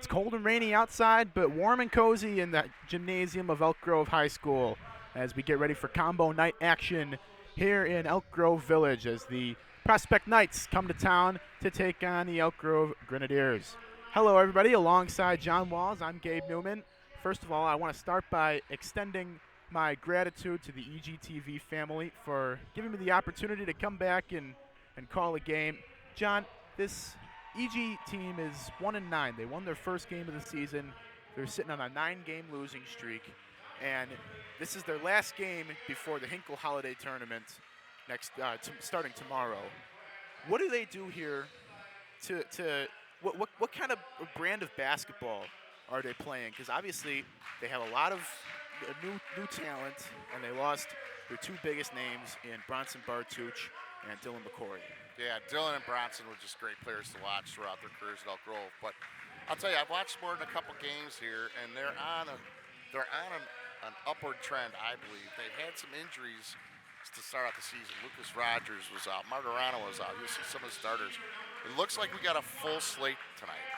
It's cold and rainy outside, but warm and cozy in the gymnasium of Elk Grove High School as we get ready for combo night action here in Elk Grove Village as the Prospect Knights come to town to take on the Elk Grove Grenadiers. Hello, everybody. Alongside John Walls, I'm Gabe Newman. First of all, I want to start by extending my gratitude to the EGTV family for giving me the opportunity to come back and call a game. John, this EG team is 1-9. They won their first game of the season. They're sitting on a 9-game losing streak, and this is their last game before the Hinkle Holiday Tournament starting tomorrow. What do they do here what kind of brand of basketball are they playing? Because obviously they have a lot of new talent, and they lost their two biggest names in Bronson Bartuch and Dylan McCory. Yeah, Dylan and Bronson were just great players to watch throughout their careers at Elk Grove. But I'll tell you, I've watched more than a couple games here, and they're on an upward trend, I believe. They've had some injuries to start out the season. Lucas Rogers was out. Margarano was out. You'll see some of the starters. It looks like we got a full slate tonight.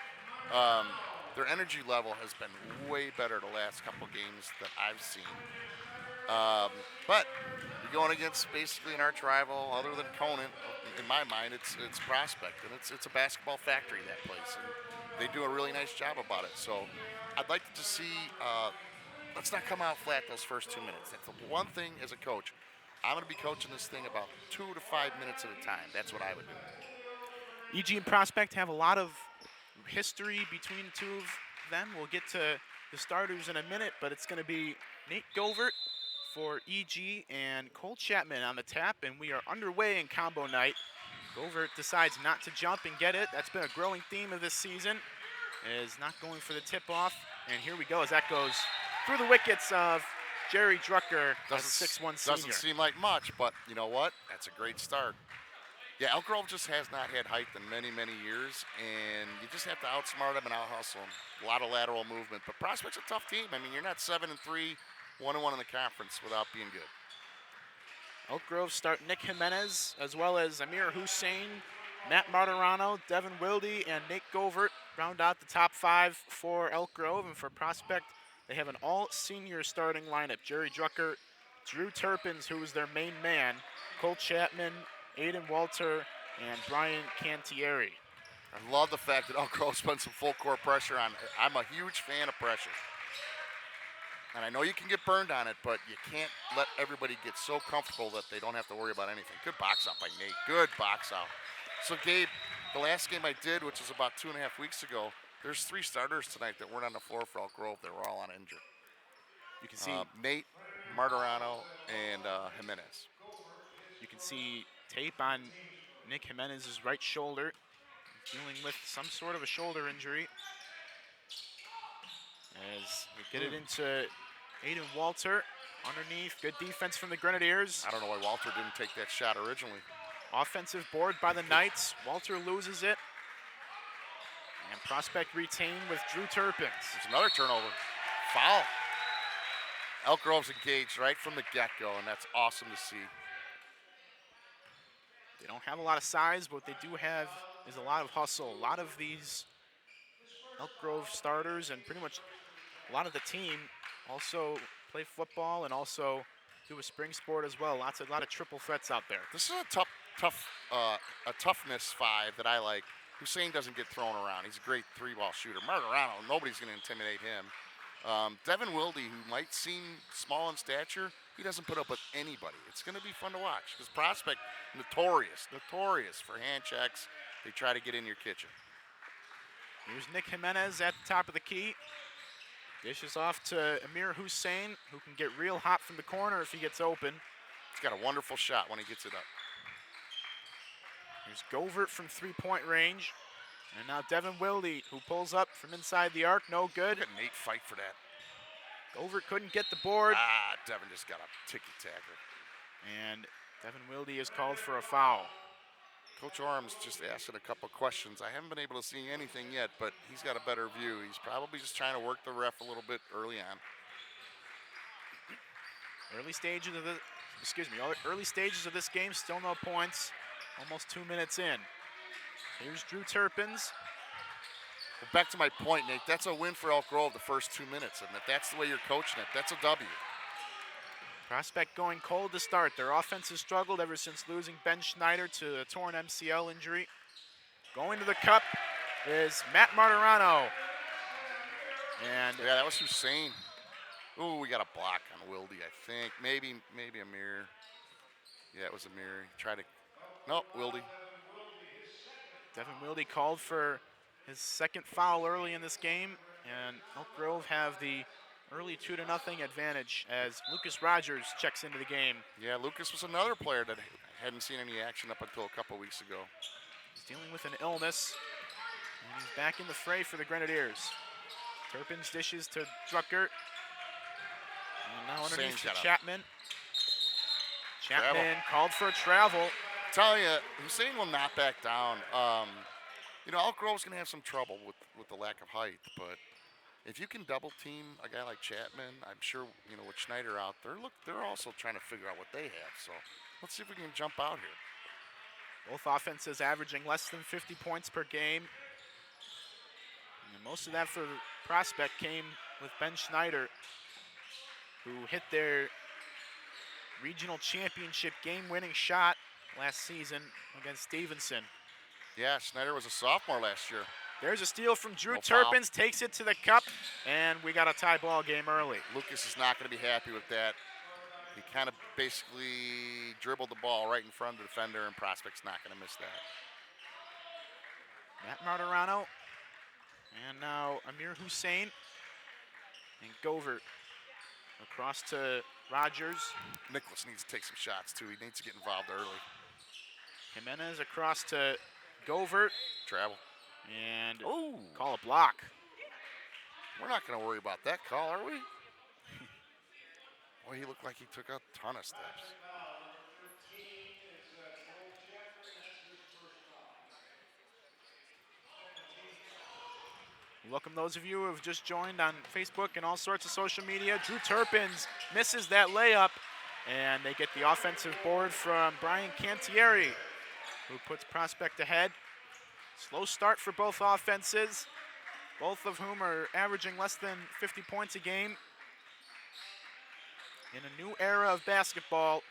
Their energy level has been way better the last couple games that I've seen. But you're going against basically an arch rival other than Conant. In my mind, it's Prospect, and it's a basketball factory, that place, and they do a really nice job about it. So I'd like to see, let's not come out flat those first 2 minutes. That's the one thing as a coach. I'm going to be coaching this thing about 2 to 5 minutes at a time. That's what I would do. EG and Prospect have a lot of history between the two of them. We'll get to the starters in a minute, but it's going to be Nate Govert for EG and Cole Chapman on the tap, and we are underway in combo night. Govert decides not to jump and get it. That's been a growing theme of this season, is not going for the tip-off, and here we go as that goes through the wickets of Jerry Drucker, a 6'1" senior. Doesn't seem like much, but you know what? That's a great start. Yeah, Elk Grove just has not had height in many, many years, and you just have to outsmart them and out-hustle them. A lot of lateral movement, but Prospect's a tough team. I mean, you're not 7-3, 1-1 in the conference without being good. Elk Grove start Nick Jimenez, as well as Amir Hussein, Matt Martirano, Devin Wilde, and Nate Govert round out the top 5 for Elk Grove. And for Prospect, they have an all-senior starting lineup. Jerry Drucker, Drew Turpins, who is their main man, Cole Chapman, Aiden Walter, and Brian Cantieri. I love the fact that Elk Grove's put some full-court pressure on. I'm a huge fan of pressure. And I know you can get burned on it, but you can't let everybody get so comfortable that they don't have to worry about anything. Good box out by Nate. Good box out. So, Gabe, the last game I did, which was about 2.5 weeks ago, there's 3 starters tonight that weren't on the floor for Elk Grove. They were all on injured. You can see Nate, Martirano, and Jimenez. You can see tape on Nick Jimenez's right shoulder, dealing with some sort of a shoulder injury. As we get it into Aiden Walter underneath. Good defense from the Grenadiers. I don't know why Walter didn't take that shot originally. Offensive board by the Knights. Walter loses it. And Prospect retained with Drew Turpins. There's another turnover. Foul. Elk Grove's engaged right from the get-go, and that's awesome to see. They don't have a lot of size, but what they do have is a lot of hustle. A lot of these Elk Grove starters and pretty much a lot of the team also play football and also do a spring sport as well. A lot of triple threats out there. This is a toughness 5 that I like. Hussein doesn't get thrown around. He's a great 3-ball shooter. Martirano, nobody's going to intimidate him. Devin Wilde, who might seem small in stature, he doesn't put up with anybody. It's going to be fun to watch because Prospect, notorious for hand checks. They try to get in your kitchen. Here's Nick Jimenez at the top of the key. Dishes off to Amir Hussein, who can get real hot from the corner if he gets open. He's got a wonderful shot when he gets it up. Here's Govert from 3-point range. And now Devin Wilde, who pulls up from inside the arc, no good. Look at Nate fight for that. Govert couldn't get the board. Devin just got a ticky-tacker. And Devin Wilde is called for a foul. Coach Orm's just asking a couple questions. I haven't been able to see anything yet, but he's got a better view. He's probably just trying to work the ref a little bit early on. Early stages of this game, still no points. Almost 2 minutes in. Here's Drew Turpins. But back to my point, Nate, that's a win for Elk Grove the first 2 minutes. And if that's the way you're coaching it, that's a W. Prospect going cold to start. Their offense has struggled ever since losing Ben Schneider to a torn MCL injury. Going to the cup is Matt Martirano. And yeah, that was Hussein. Ooh, we got a block on Wildy, I think. Maybe Amir. Yeah, it was Amir. Try to. Nope, Wildy. Devin Wildy called for his second foul early in this game, and Elk Grove have the early 2-0 advantage as Lucas Rogers checks into the game. Yeah, Lucas was another player that hadn't seen any action up until a couple weeks ago. He's dealing with an illness, and he's back in the fray for the Grenadiers. Turpin's dishes to Drucker. And now underneath to Chapman. Chapman called for a travel. Tell you, Hussein will not back down. Elk Grove's going to have some trouble with the lack of height, but if you can double team a guy like Chapman, I'm sure, with Schneider out there, they're also trying to figure out what they have. So let's see if we can jump out here. Both offenses averaging less than 50 points per game. And most of that for Prospect came with Ben Schneider, who hit their regional championship game-winning shot last season against Stevenson. Yeah, Schneider was a sophomore last year. There's a steal from Drew Turpins, takes it to the cup, and we got a tie ball game early. Lucas is not going to be happy with that. He kind of basically dribbled the ball right in front of the defender, and Prospect's not going to miss that. Matt Martirano, and now Amir Hussein, and Govert across to Rogers. Nicholas needs to take some shots, too. He needs to get involved early. Jimenez across to Govert. Travel. And call a block. We're not going to worry about that call, are we? Boy, he looked like he took a ton of steps. Welcome those of you who have just joined on Facebook and all sorts of social media. Drew Turpins misses that layup, and they get the offensive board from Brian Cantieri, who puts Prospect ahead. Slow start for both offenses, both of whom are averaging less than 50 points a game. In a new era of basketball,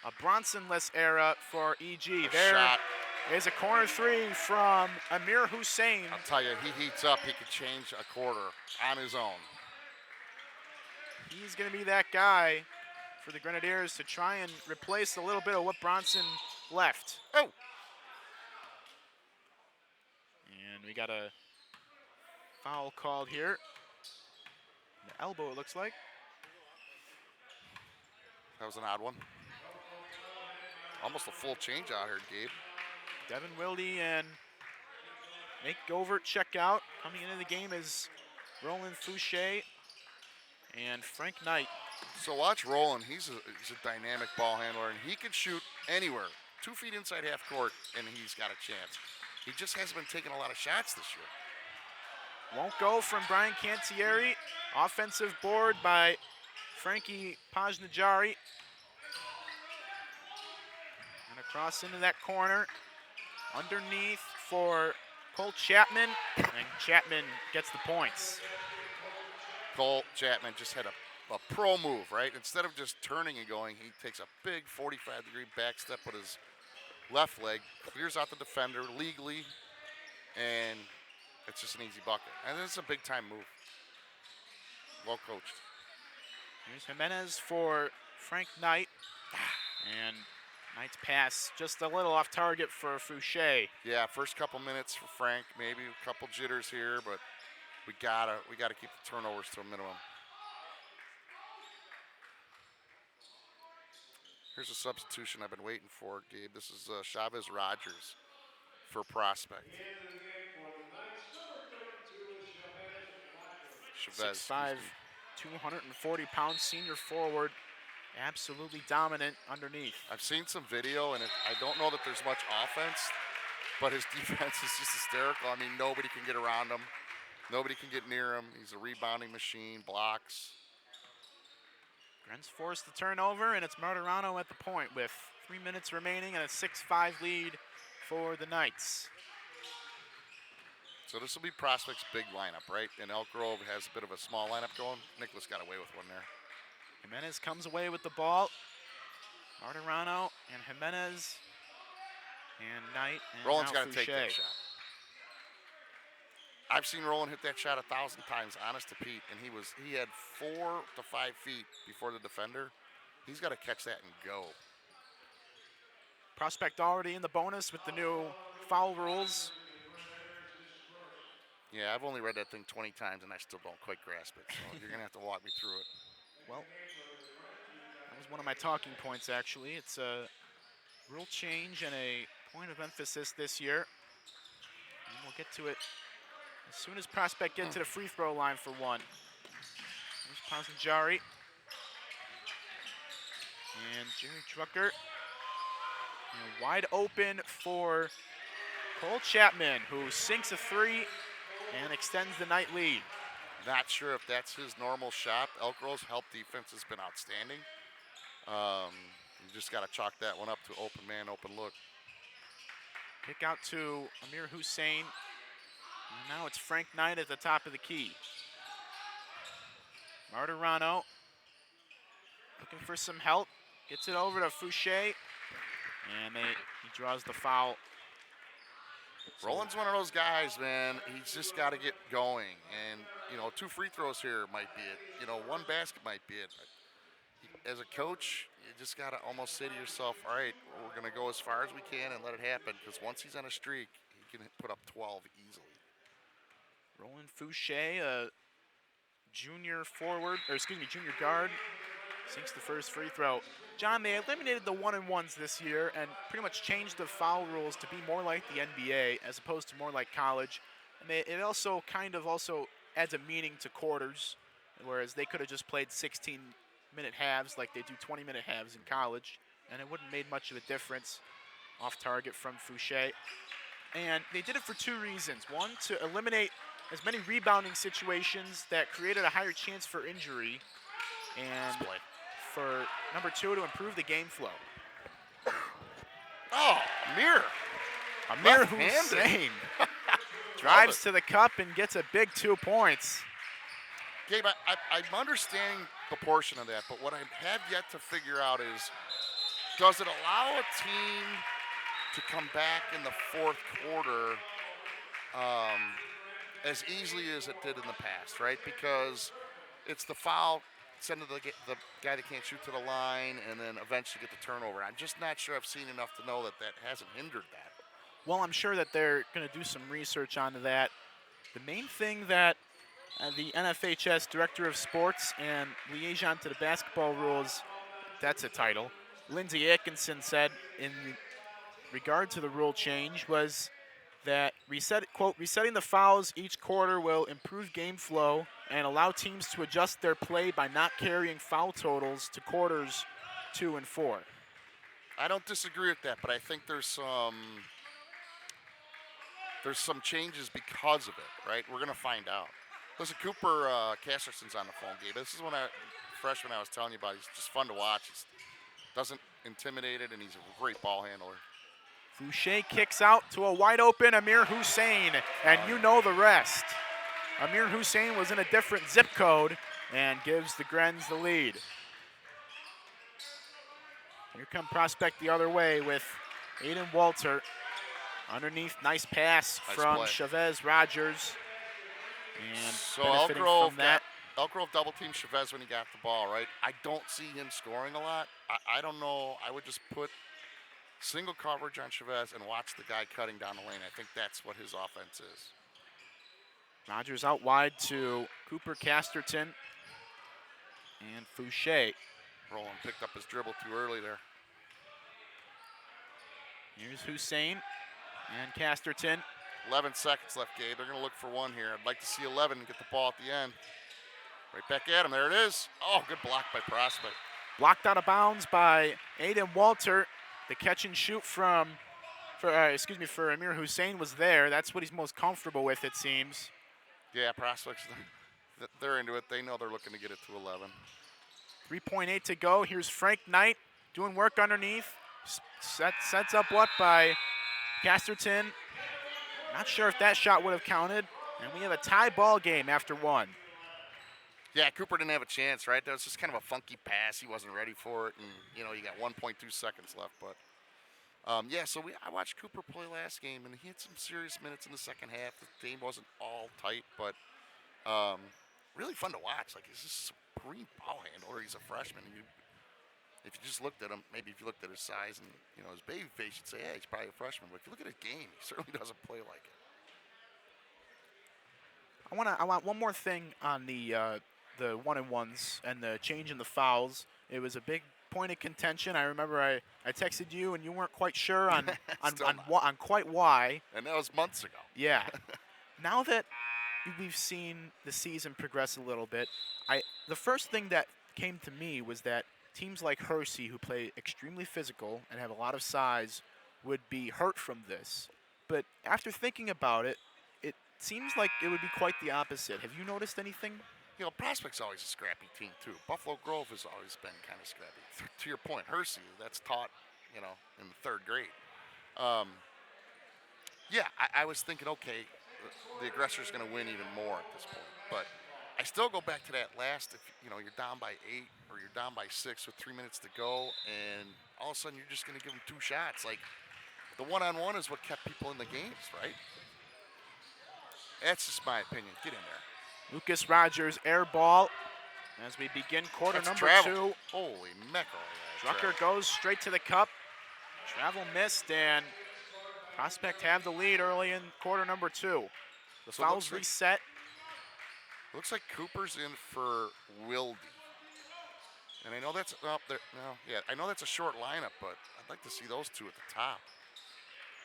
a Bronson-less era for EG. There is a corner three from Amir Hussein. I'll tell you, he heats up. He could change a quarter on his own. He's going to be that guy for the Grenadiers to try and replace a little bit of what Bronson left. Oh! And we got a foul called here. The elbow, it looks like. That was an odd one. Almost a full change out here, Gabe. Devin Wildy and Nate Govert check out. Coming into the game is Roland Fouché and Frank Knight. So watch Roland. He's a dynamic ball handler, and he can shoot anywhere. 2 feet inside half court, and he's got a chance. He just hasn't been taking a lot of shots this year. Won't go from Brian Cantieri. Offensive board by Frankie Pajnajari. And across into that corner. Underneath for Cole Chapman, and Chapman gets the points. Cole Chapman just had a pro move, right? Instead of just turning and going, he takes a big 45-degree back step with his left leg, clears out the defender legally, and it's just an easy bucket. And it's a big-time move. Well coached. Here's Jimenez for Frank Knight, and Knight's pass just a little off target for Fouché. Yeah, first couple minutes for Frank, maybe a couple jitters here, but we gotta keep the turnovers to a minimum. Here's a substitution I've been waiting for, Gabe. This is Chavez Rogers for Prospect. 6'5", 240-pound senior forward. Absolutely dominant underneath. I've seen some video, and I don't know that there's much offense, but his defense is just hysterical. I mean, nobody can get around him. Nobody can get near him. He's a rebounding machine, blocks. Gren's forced the turnover, and it's Martirano at the point with 3 minutes remaining and a 6-5 lead for the Knights. So this will be Prospect's big lineup, right? And Elk Grove has a bit of a small lineup going. Nicholas got away with one there. Jimenez comes away with the ball. Martirano and Jimenez and Knight and Roland's now got to take that Fouché. shot. I've seen Roland hit that shot 1,000 times, honest to Pete, and he had 4 to 5 feet before the defender. He's got to catch that and go. Prospect already in the bonus with the new foul rules. Yeah, I've only read that thing 20 times, and I still don't quite grasp it, so you're going to have to walk me through it. Well, that was one of my talking points, actually. It's a rule change and a point of emphasis this year. And we'll get to it as soon as Prospect gets to the free throw line for one. There's Pasanjari. And Jerry Drucker. And wide open for Cole Chapman, who sinks a three and extends the Knight lead. Not sure if that's his normal shot. Elk Grove's help defense has been outstanding. You just got to chalk that one up to open man, open look. Kick out to Amir Hussein. And now it's Frank Knight at the top of the key. Martirano looking for some help. Gets it over to Fouché. And he draws the foul. Roland's one of those guys, man. He's just got to get going. And, 2 free throws here might be it. 1 basket might be it. But as a coach, you just got to almost say to yourself, all right, we're going to go as far as we can and let it happen. Because once he's on a streak, he can put up 12 easily. Roland Fouché, a junior guard, sinks the first free throw. John, they eliminated the 1-and-1s this year and pretty much changed the foul rules to be more like the NBA as opposed to more like college. And it also adds a meaning to quarters, whereas they could have just played 16-minute halves like they do 20-minute halves in college, and it wouldn't have made much of a difference off target from Fouché. And they did it for 2 reasons. One, to eliminate as many rebounding situations that created a higher chance for injury, and for number 2, to improve the game flow. Oh, Amir Hussein drives to the cup and gets a big 2 points. Gabe, I'm understanding the portion of that, but what I have yet to figure out is, does it allow a team to come back in the 4th quarter as easily as it did in the past, right? Because it's the foul, send to the guy that can't shoot to the line, and then eventually get the turnover. I'm just not sure I've seen enough to know that hasn't hindered that. Well, I'm sure that they're going to do some research onto that. The main thing that the NFHS Director of Sports and Liaison to the Basketball Rules, that's a title, Lindsey Atkinson said in regard to the rule change was that resetting the fouls each quarter will improve game flow and allow teams to adjust their play by not carrying foul totals to quarters 2 and 4. I don't disagree with that, but I think there's some changes because of it, right? We're going to find out. Listen, Cooper Casterson's on the phone, Gabe. This is freshman I was telling you about. He's just fun to watch. He doesn't intimidate it, and he's a great ball handler. Fouché kicks out to a wide open Amir Hussein, and you know the rest. Amir Hussein was in a different zip code and gives the Grens the lead. Here come Prospect the other way with Aiden Walter. Underneath, nice pass from Chavez Rogers. And so benefiting from that. Elk Grove double-teamed Chavez when he got the ball, right? I don't see him scoring a lot. I don't know. I would just put single coverage on Chavez and watch the guy cutting down the lane. I think that's what his offense is. Rogers out wide to Cooper Casterton and Fouché. Roland picked up his dribble too early there. Here's Hussein and Casterton. 11 seconds left, Gabe. They're going to look for one here. I'd like to see 11 and get the ball at the end. Right back at him. There it is. Oh, good block by Prospect. Blocked out of bounds by Aiden Walter. The catch and shoot for Amir Hussein was there. That's what he's most comfortable with, it seems. Yeah, Prospects, they're into it. They know they're looking to get it to 11. 3.8 to go. Here's Frank Knight doing work underneath. Sets up what by Casterton. Not sure if that shot would have counted. And we have a tie ball game after one. Yeah, Cooper didn't have a chance, right? That was just kind of a funky pass. He wasn't ready for it, and you got 1.2 seconds left. But yeah, so I watched Cooper play last game, and he had some serious minutes in the second half. The game wasn't all tight, but really fun to watch. Like, he's just a supreme ball handler. He's a freshman. If you just looked at him, maybe if you looked at his size and his baby face, you'd say, yeah, he's probably a freshman. But if you look at his game, he certainly doesn't play like it. I want one more thing on the 1-and-1s and the change in the fouls. It was a big point of contention. I remember I texted you and you weren't quite sure on on quite why. And that was months ago. Yeah. Now that we've seen the season progress a little bit, the first thing that came to me was that teams like Hershey, who play extremely physical and have a lot of size, would be hurt from this. But after thinking about it, it seems like it would be quite the opposite. Have you noticed anything? Prospect's always a scrappy team, too. Buffalo Grove has always been kind of scrappy. To your point, Hershey, that's taught, in the third grade. Yeah, I was thinking, okay, the aggressor's going to win even more at this point. But I still go back to that last, if you're down by 8 or you're down by 6 with 3 minutes to go, and all of a sudden you're just going to give them 2 shots. Like, the one-on-one is what kept people in the games, right? That's just my opinion. Get in there. Lucas Rogers air ball as we begin quarter That's number travel. 2. Holy mackerel. Drucker goes straight to the cup. Travel missed, and Prospect have the lead early in quarter number 2. The So fouls reset. Looks like Cooper's in for Wilde. And I know that's up there. No, yeah, I know that's a short lineup, but I'd like to see those two at the top.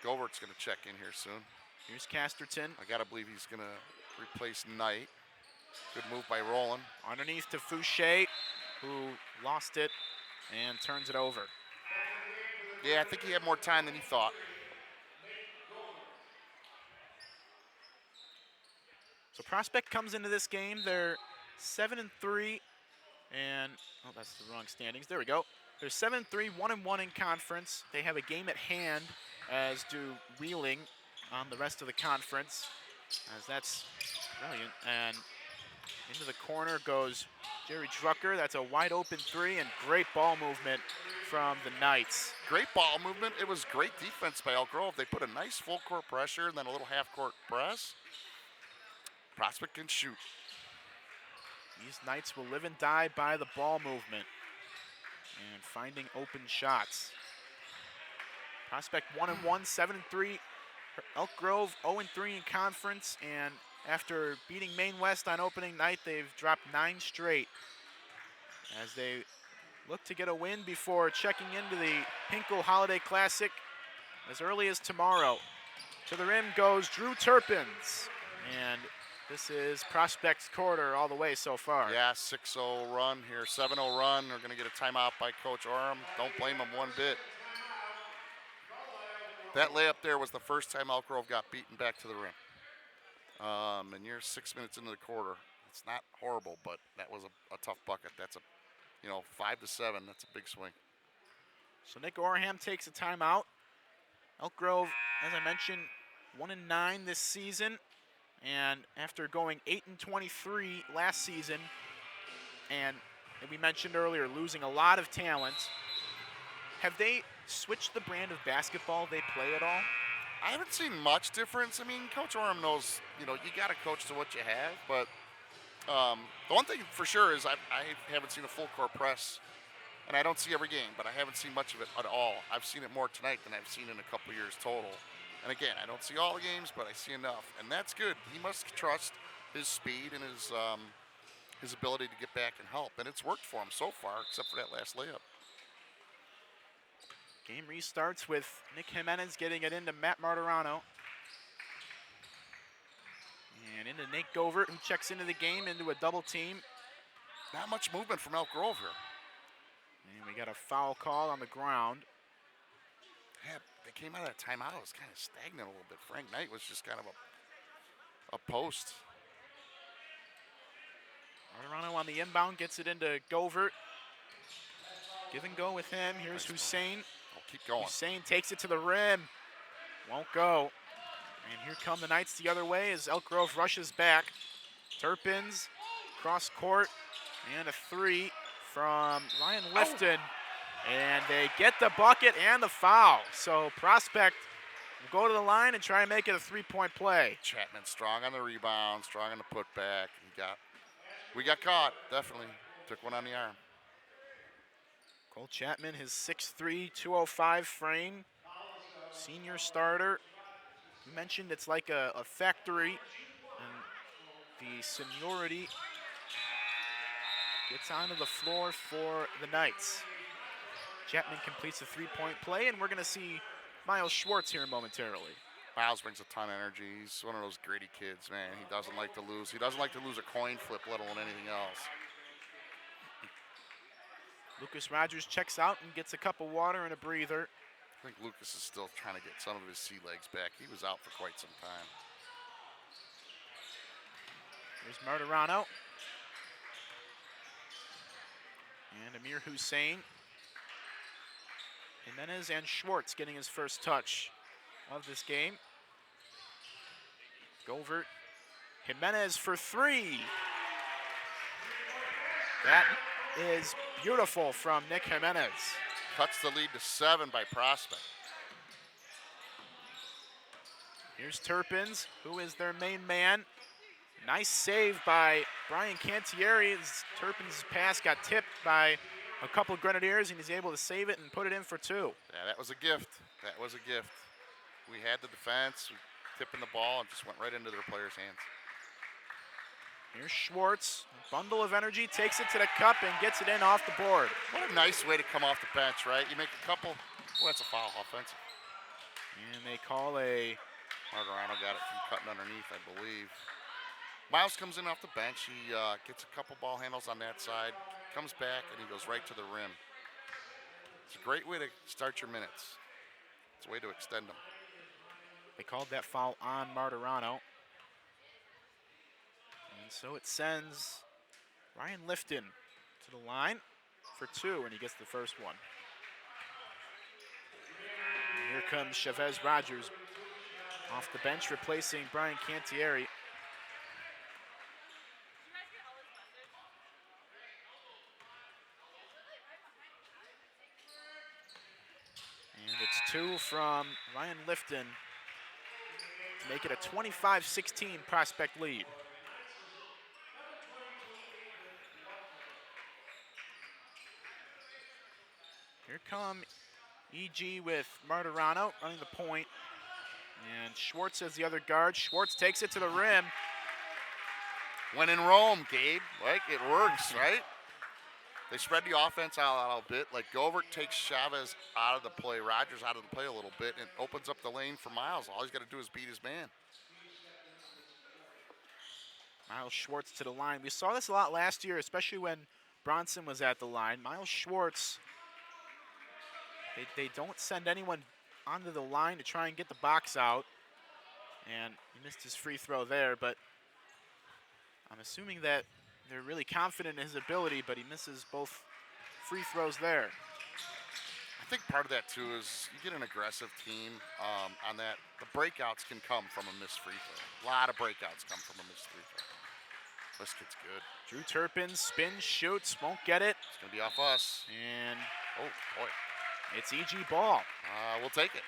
Govert's going to check in here soon. Here's Casterton. I got to believe he's going to replace Knight. Good move by Roland. Underneath to Fouché, who lost it and turns it over. Yeah, I think he had more time than he thought. So Prospect comes into this game. They're 7-3, and oh, that's the wrong standings. There we go. They're 7-3, 1-1 in conference. They have a game at hand, as do Wheeling on the rest of the conference, as that's brilliant. And into the corner goes Jerry Drucker. That's a wide open 3, and great ball movement from the Knights. Great ball movement. It was great defense by Elk Grove. They put a nice full court pressure and then a little half court press. Prospect can shoot. These Knights will live and die by the ball movement and finding open shots. Prospect 1-1, 7-3. Elk Grove 0-3 in conference, and after beating Maine West on opening night, they've dropped 9 straight as they look to get a win before checking into the Hinkle Holiday Classic as early as tomorrow. To the rim goes Drew Turpins, and this is Prospect's quarter all the way so far. Yeah, 6-0 run here, 7-0 run. They're going to get a timeout by Coach Orem. Don't blame him one bit. That layup there was the first time Elk Grove got beaten back to the rim. And you're 6 minutes into the quarter. It's not horrible, but that was a tough bucket. That's 5 to 7. That's a big swing. So Nick Orham takes a timeout. Elk Grove, as I mentioned, 1-9 this season. And after going 8-23 last season, and we mentioned earlier, losing a lot of talent, have they switched the brand of basketball they play at all? I haven't seen much difference. I mean, Coach Orem knows, you got to coach to what you have. But the one thing for sure is I haven't seen a full court press. And I don't see every game, but I haven't seen much of it at all. I've seen it more tonight than I've seen in a couple years total. And again, I don't see all the games, but I see enough, and that's good. He must trust his speed and his ability to get back and help, and it's worked for him so far, except for that last layup. Game restarts with Nick Jimenez getting it into Matt Martirano. And into Nate Govert, who checks into the game into a double team. Not much movement from Elk Grove here. And we got a foul call on the ground. Yeah, they came out of that timeout. It was kind of stagnant a little bit. Frank Knight was just kind of a post. Martirano on the inbound gets it into Govert. Give and go with him. Here's Hussein. Oh, keep going. Hussein takes it to the rim. Won't go. And here come the Knights the other way as Elk Grove rushes back. Turpins, cross court, and a three from Ryan Lifton. And they get the bucket and the foul. So Prospect will go to the line and try and make it a three-point play. Chapman strong on the rebound, strong on the putback. We got caught, definitely. Took one on the arm. Cole Chapman, his 6'3", 205 frame. Senior starter. You mentioned it's like a factory. And the seniority gets onto the floor for the Knights. Chapman completes a three-point play, and we're going to see Miles Schwartz here momentarily. Miles brings a ton of energy. He's one of those gritty kids, man. He doesn't like to lose. He doesn't like to lose a coin flip, let alone anything else. Lucas Rogers checks out and gets a cup of water and a breather. I think Lucas is still trying to get some of his sea legs back. He was out for quite some time. Here's Martirano. And Amir Hussein. Jimenez and Schwartz getting his first touch of this game. Govert. Jimenez for three. That is beautiful from Nick Jimenez. Cuts the lead to 7 by Prospect. Here's Turpins, who is their main man. Nice save by Brian Cantieri. Turpins' pass got tipped by a couple of Grenadiers, and he's able to save it and put it in for two. Yeah, that was a gift. That was a gift. We had the defense, we tipping the ball, and just went right into their players' hands. Here's Schwartz, a bundle of energy, takes it to the cup and gets it in off the board. What a nice way to come off the bench, right? You make a couple, well, that's a foul offensive. And they call a... Martirano got it from cutting underneath, I believe. Miles comes in off the bench. He gets a couple ball handles on that side, comes back, and he goes right to the rim. It's a great way to start your minutes. It's a way to extend them. They called that foul on Martirano. And so it sends Ryan Lifton to the line for two, and he gets the first one. And here comes Chavez Rogers off the bench, replacing Brian Cantieri. And it's two from Ryan Lifton to make it a 25-16 Prospect lead. Here come EG with Martirano running the point. And Schwartz as the other guard. Schwartz takes it to the rim. When in Rome, Gabe, like it works, right? They spread the offense out a little bit. Like Govert takes Chavez out of the play, Rogers out of the play a little bit, and opens up the lane for Miles. All he's got to do is beat his man. Miles Schwartz to the line. We saw this a lot last year, especially when Bronson was at the line. Miles Schwartz, they don't send anyone onto the line to try and get the box out. And he missed his free throw there, but I'm assuming that they're really confident in his ability, but he misses both free throws there. I think part of that, too, is you get an aggressive team on that. The breakouts can come from a missed free throw. A lot of breakouts come from a missed free throw. This kid's good. Drew Turpin spins, shoots, won't get it. It's going to be off us. And oh, boy. It's EG ball. We'll take it.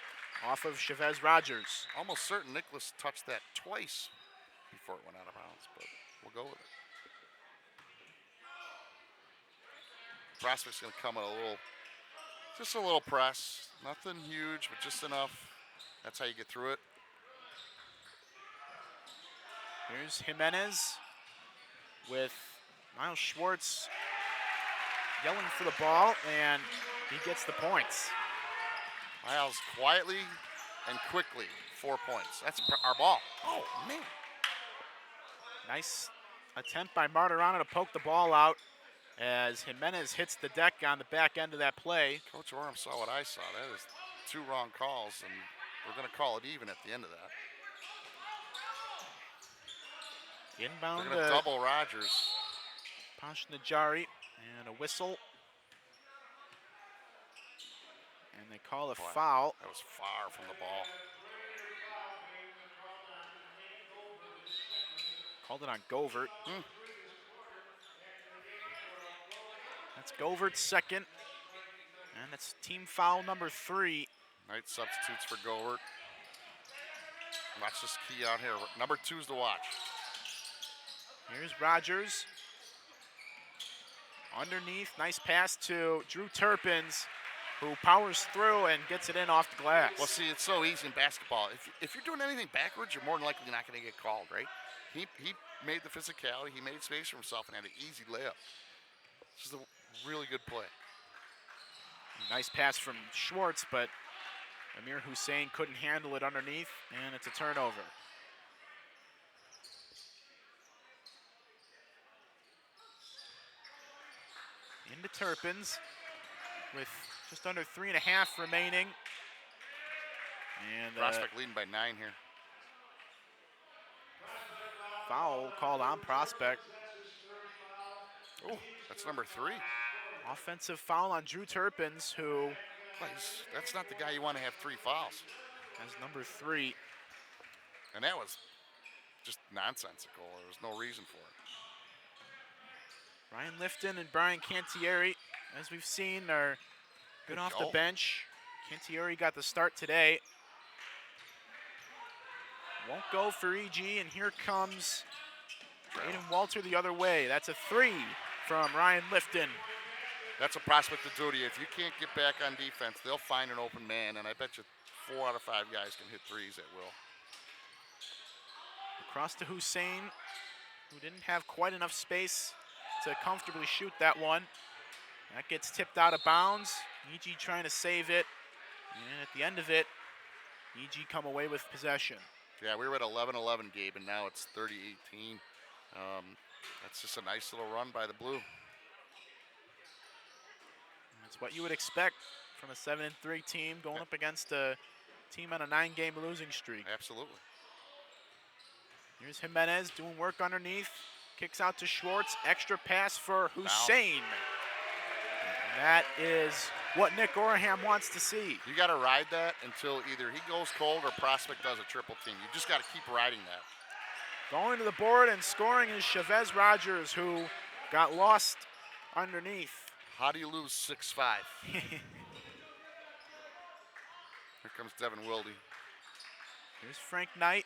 Off of Chavez Rogers. Almost certain Nicholas touched that twice before it went out of bounds, but we'll go with it. Prospect's going to come at just a little press. Nothing huge, but just enough. That's how you get through it. Here's Jimenez with Miles Schwartz yelling for the ball, and he gets the points. Miles quietly and quickly, 4 points. That's our ball. Oh, man. Nice attempt by Martirano to poke the ball out as Jimenez hits the deck on the back end of that play. Coach Orem saw what I saw. That is 2 wrong calls, and we're going to call it even at the end of that. Inbound. They're going to double Rogers. Pash Najari and a whistle. And they call a foul. That was far from the ball. Called it on Govert. Hmm. That's Govert's second. And that's team foul number 3. Night substitutes for Govert. Watch this key out here. Number 2's to watch. Here's Rogers. Underneath, nice pass to Drew Turpins, who powers through and gets it in off the glass. Well, see, it's so easy in basketball. If you're doing anything backwards, you're more than likely not going to get called, right? He made the physicality. He made space for himself and had an easy layup. This is a really good play. Nice pass from Schwartz, but Amir Hussein couldn't handle it underneath, and it's a turnover. Into Turpins with just under 3.5 remaining. And Prospect leading by 9 here. Foul called on Prospect. Oh, that's number 3. Offensive foul on Drew Turpins, who That's not the guy you want to have 3 fouls. has number 3. And that was just nonsensical. There was no reason for it. Ryan Lifton and Brian Cantieri, as we've seen, are good off the bench. Cantieri got the start today. Won't go for EG, and here comes Aiden Walter the other way. That's a 3 from Ryan Lifton. That's a Prospect to do to you. If you can't get back on defense, they'll find an open man, and I bet you 4 out of 5 guys can hit threes at will. Across to Hussein, who didn't have quite enough space to comfortably shoot that one. That gets tipped out of bounds. EG trying to save it. And at the end of it, EG come away with possession. Yeah, we were at 11-11, Gabe, and now it's 30-18. That's just a nice little run by the Blue. That's what you would expect from a 7-3 team going up against a team on a 9-game losing streak. Absolutely. Here's Jimenez doing work underneath. Kicks out to Schwartz. Extra pass for Hussein. And that is what Nick Orham wants to see. You got to ride that until either he goes cold or Prospect does a triple team. You just got to keep riding that. Going to the board and scoring is Chavez Rogers, who got lost underneath. How do you lose 6-5? Here comes Devin Wilde. Here's Frank Knight.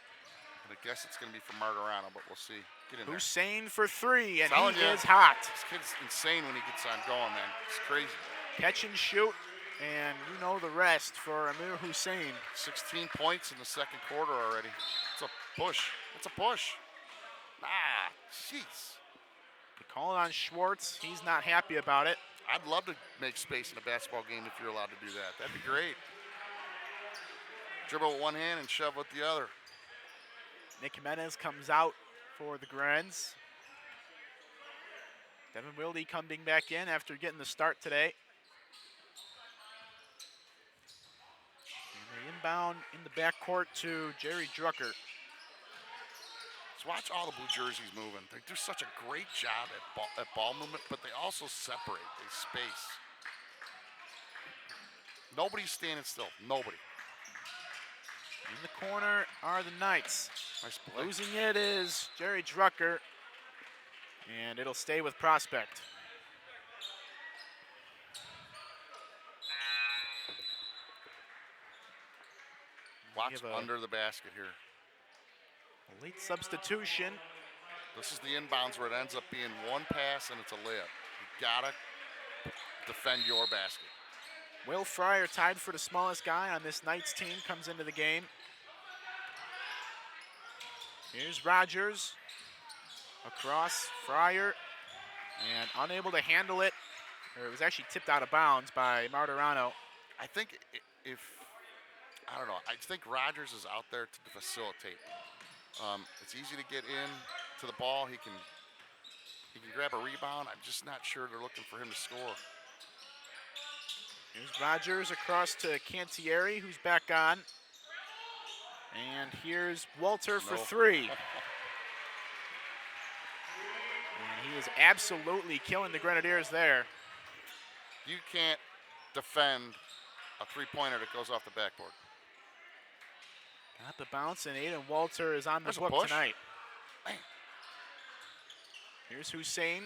And I guess it's going to be for Margarano, but we'll see. Get in there. Hussein for 3, and Telling he you, is hot. This kid's insane when he gets on going, man. It's crazy. Catch and shoot, and you know the rest for Amir Hussein. 16 points in the second quarter already. It's a push. It's a push. Ah, jeez. The call on Schwartz. He's not happy about it. I'd love to make space in a basketball game if you're allowed to do that. That'd be great. Dribble with one hand and shove with the other. Nick Jimenez comes out for the Grens. Devin Wilde coming back in after getting the start today. And they inbound in the backcourt to Jerry Drucker. Just watch all the blue jerseys moving. They do such a great job at ball movement, but they also separate. They space. Nobody's standing still. Nobody. In the corner are the Knights. Nice play. Losing it is Jerry Drucker, and it'll stay with Prospect. Watch under the basket here. A late substitution. This is the inbounds where it ends up being one pass and it's a layup. You gotta defend your basket. Will Fryer, tied for the smallest guy on this Knights team, comes into the game. Here's Rogers. Across, Fryer, and unable to handle it. Or it was actually tipped out of bounds by Martirano. I think I don't know, I think Rogers is out there to facilitate. It's easy to get in to the ball. He can grab a rebound. I'm just not sure they're looking for him to score. Here's Rogers across to Cantieri, who's back on. And here's Walter for 3. And he is absolutely killing the Grenadiers there. You can't defend a three-pointer that goes off the backboard. Got the bounce, and Aiden Walter is on the There's a book push. tonight. Man. Here's Hussein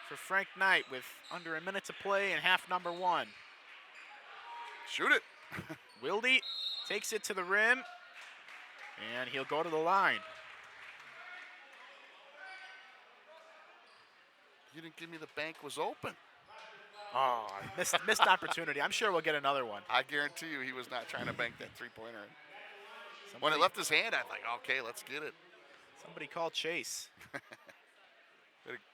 for Frank Knight with under a minute to play in half number 1. Shoot it. Wilde takes it to the rim, and he'll go to the line. You didn't give me the bank was open. Oh, missed opportunity. I'm sure we'll get another one. I guarantee you he was not trying to bank that three-pointer. When it left his hand, I'm like, okay, let's get it. Somebody call Chase.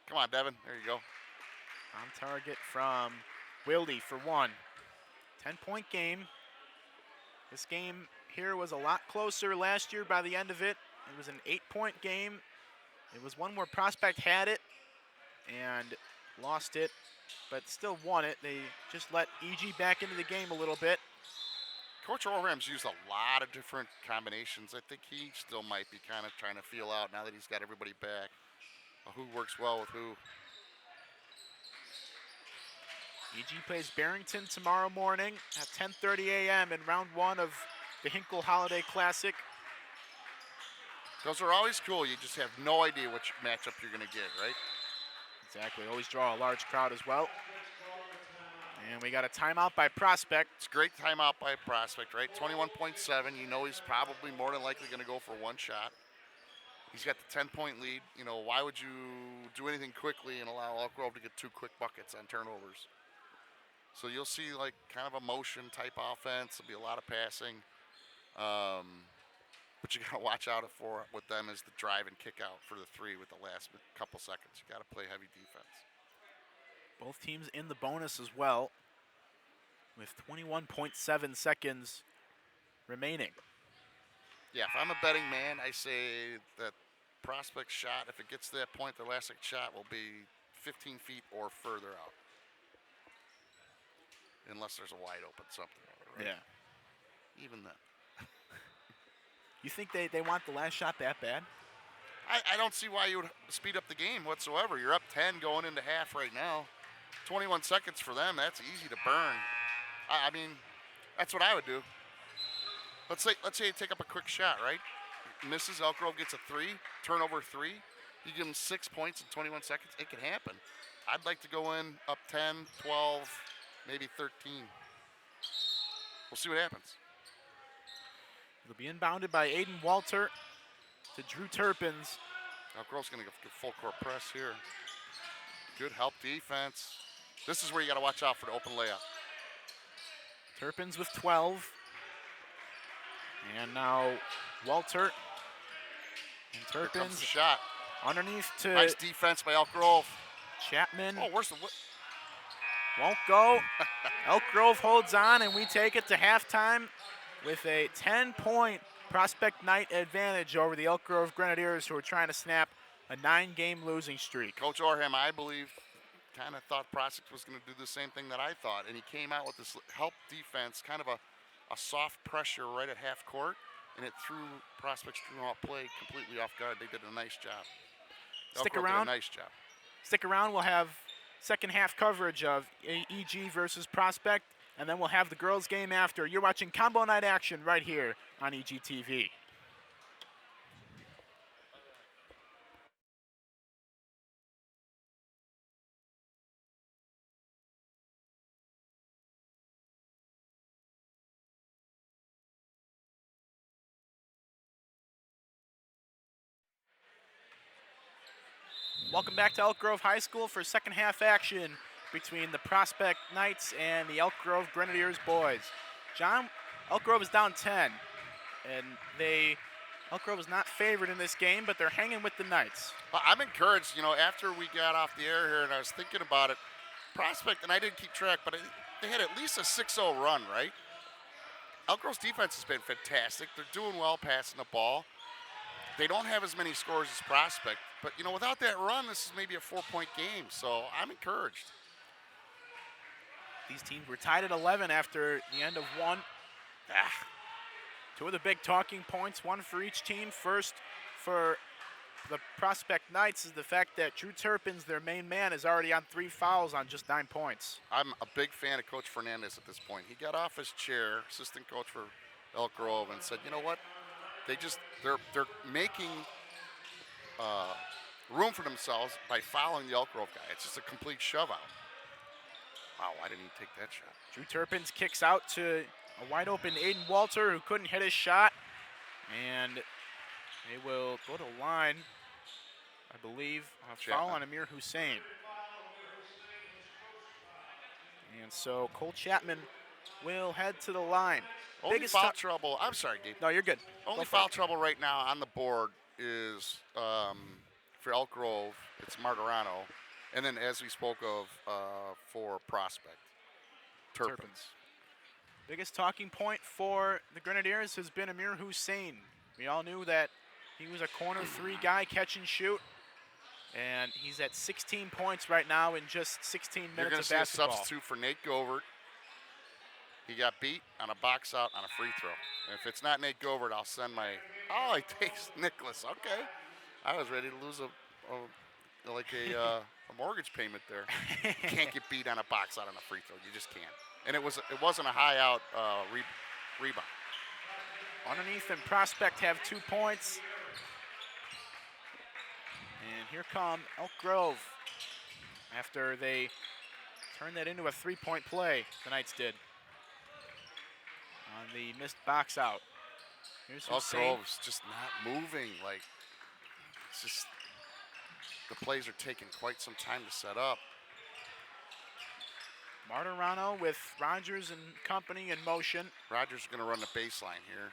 Come on, Devin. There you go. On target from Wilde for 1. 10-point game. This game here was a lot closer last year by the end of it. It was an 8-point game. It was one where Prospect had it and lost it, but still won it. They just let EG back into the game a little bit. Coach Orham's used a lot of different combinations. I think he still might be kind of trying to feel out now that he's got everybody back. Who works well with who. EG plays Barrington tomorrow morning at 10:30 a.m. in round 1 of the Hinkle Holiday Classic. Those are always cool. You just have no idea which matchup you're going to get, right? Exactly. Always draw a large crowd as well. And we got a timeout by Prospect. It's a great timeout by Prospect, right? 21.7. You know he's probably more than likely going to go for one shot. He's got the 10-point lead. You know, why would you do anything quickly and allow Elk Grove to get 2 quick buckets on turnovers? So you'll see like kind of a motion type offense. There'll be a lot of passing. But you got to watch out for with them is the drive and kick out for the 3 with the last couple seconds. You got to play heavy defense. Both teams in the bonus as well with 21.7 seconds remaining. Yeah, if I'm a betting man, I say that Prospect shot, if it gets to that point, the last shot will be 15 feet or further out. Unless there's a wide open something. Right? Yeah. Even then. You think they want the last shot that bad? I don't see why you would speed up the game whatsoever. You're up 10 going into half right now. 21 seconds for them, that's easy to burn. I mean, that's what I would do. Let's say you take up a quick shot, right? Misses, Elk Grove gets a 3, turnover 3. You give them 6 points in 21 seconds, it can happen. I'd like to go in up 10, 12, maybe 13. We'll see what happens. It'll be inbounded by Aiden Walter to Drew Turpins. Elk Grove's going to go full court press here. Good help defense. This is where you got to watch out for the open layup. Turpins with 12. And now Walter. And Here comes Turpins the shot. underneath to Nice defense by Elk Grove. Chapman. Oh, where's the... Won't go. Elk Grove holds on, and we take it to halftime with a 10-point Prospect Knight advantage over the Elk Grove Grenadiers, who are trying to snap a 9-game losing streak. Coach Orham, I believe, kind of thought Prospect was going to do the same thing that I thought, and he came out with this help defense, kind of a soft pressure right at half court, and it threw Prospect's play completely off guard. They did a nice job. Stick Elk Grove around. did a nice job. Stick around. We'll have second half coverage of EG versus Prospect, and then we'll have the girls game after. You're watching Combo Night action right here on EGTV. Welcome back to Elk Grove High School for second half action between the Prospect Knights and the Elk Grove Grenadiers boys. John, Elk Grove is down 10, and Elk Grove is not favored in this game, but they're hanging with the Knights. Well, I'm encouraged, after we got off the air here and I was thinking about it, Prospect, and I didn't keep track, but they had at least a 6-0 run, right? Elk Grove's defense has been fantastic. They're doing well passing the ball. They don't have as many scores as Prospect, but, without that run, this is maybe a 4-point game, so I'm encouraged. These teams were tied at 11 after the end of one. Two of the big talking points, one for each team. First, for the Prospect Knights, is the fact that Drew Turpins, their main man, is already on 3 fouls on just 9 points. I'm a big fan of Coach Fernandez at this point. He got off his chair, assistant coach for Elk Grove, and said, you know what? They're making room for themselves by following the Elk Grove guy. It's just a complete shove out. Wow, why didn't he take that shot? Drew Turpins kicks out to a wide open Aiden Walter, who couldn't hit his shot. And they will go to the line, I believe, a foul on Amir Hussein. And so Cole Chapman will head to the line. Only foul trouble. I'm sorry, Gabe. No, you're good. Only foul trouble right now on the board is for Elk Grove, it's Martirano. And then, as we spoke of, for Prospect, Turpins. Biggest talking point for the Grenadiers has been Amir Hussein. We all knew that he was a corner 3 guy, catch and shoot. And he's at 16 points right now in just 16 minutes of basketball. You're going to see a substitute for Nate Govert. He got beat on a box out on a free throw. And if it's not Nate Govert, I'll send my. Oh, he takes Nicholas. Okay, I was ready to lose a mortgage payment there. You can't get beat on a box out on a free throw. You just can't. And it wasn't a high out rebound. Underneath and Prospect have 2 points. And here come Elk Grove after they turned that into a 3-point play, the Knights did, on the missed box out. Here's Elk Hussein. Grove's just not moving. Like, it's just, the plays are taking quite some time to set up. Martirano with Rogers and company in motion. Rogers is going to run the baseline here.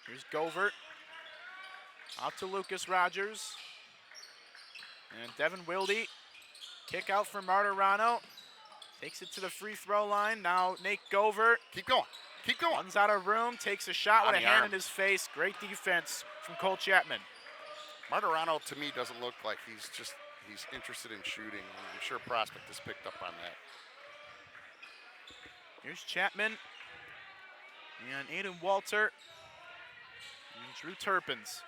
Here's Govert. Out to Lucas Rogers. And Devin Wilde. Kick out for Martirano. Takes it to the free throw line. Now Nate Govert. Keep going. Keep going. Runs out of room. Takes a shot with a hand arm. in his face. Great defense from Cole Chapman. Martirano, to me, doesn't look like he's interested in shooting. I'm sure Prospect has picked up on that. Here's Chapman. And Aiden Walter. And Drew Turpins,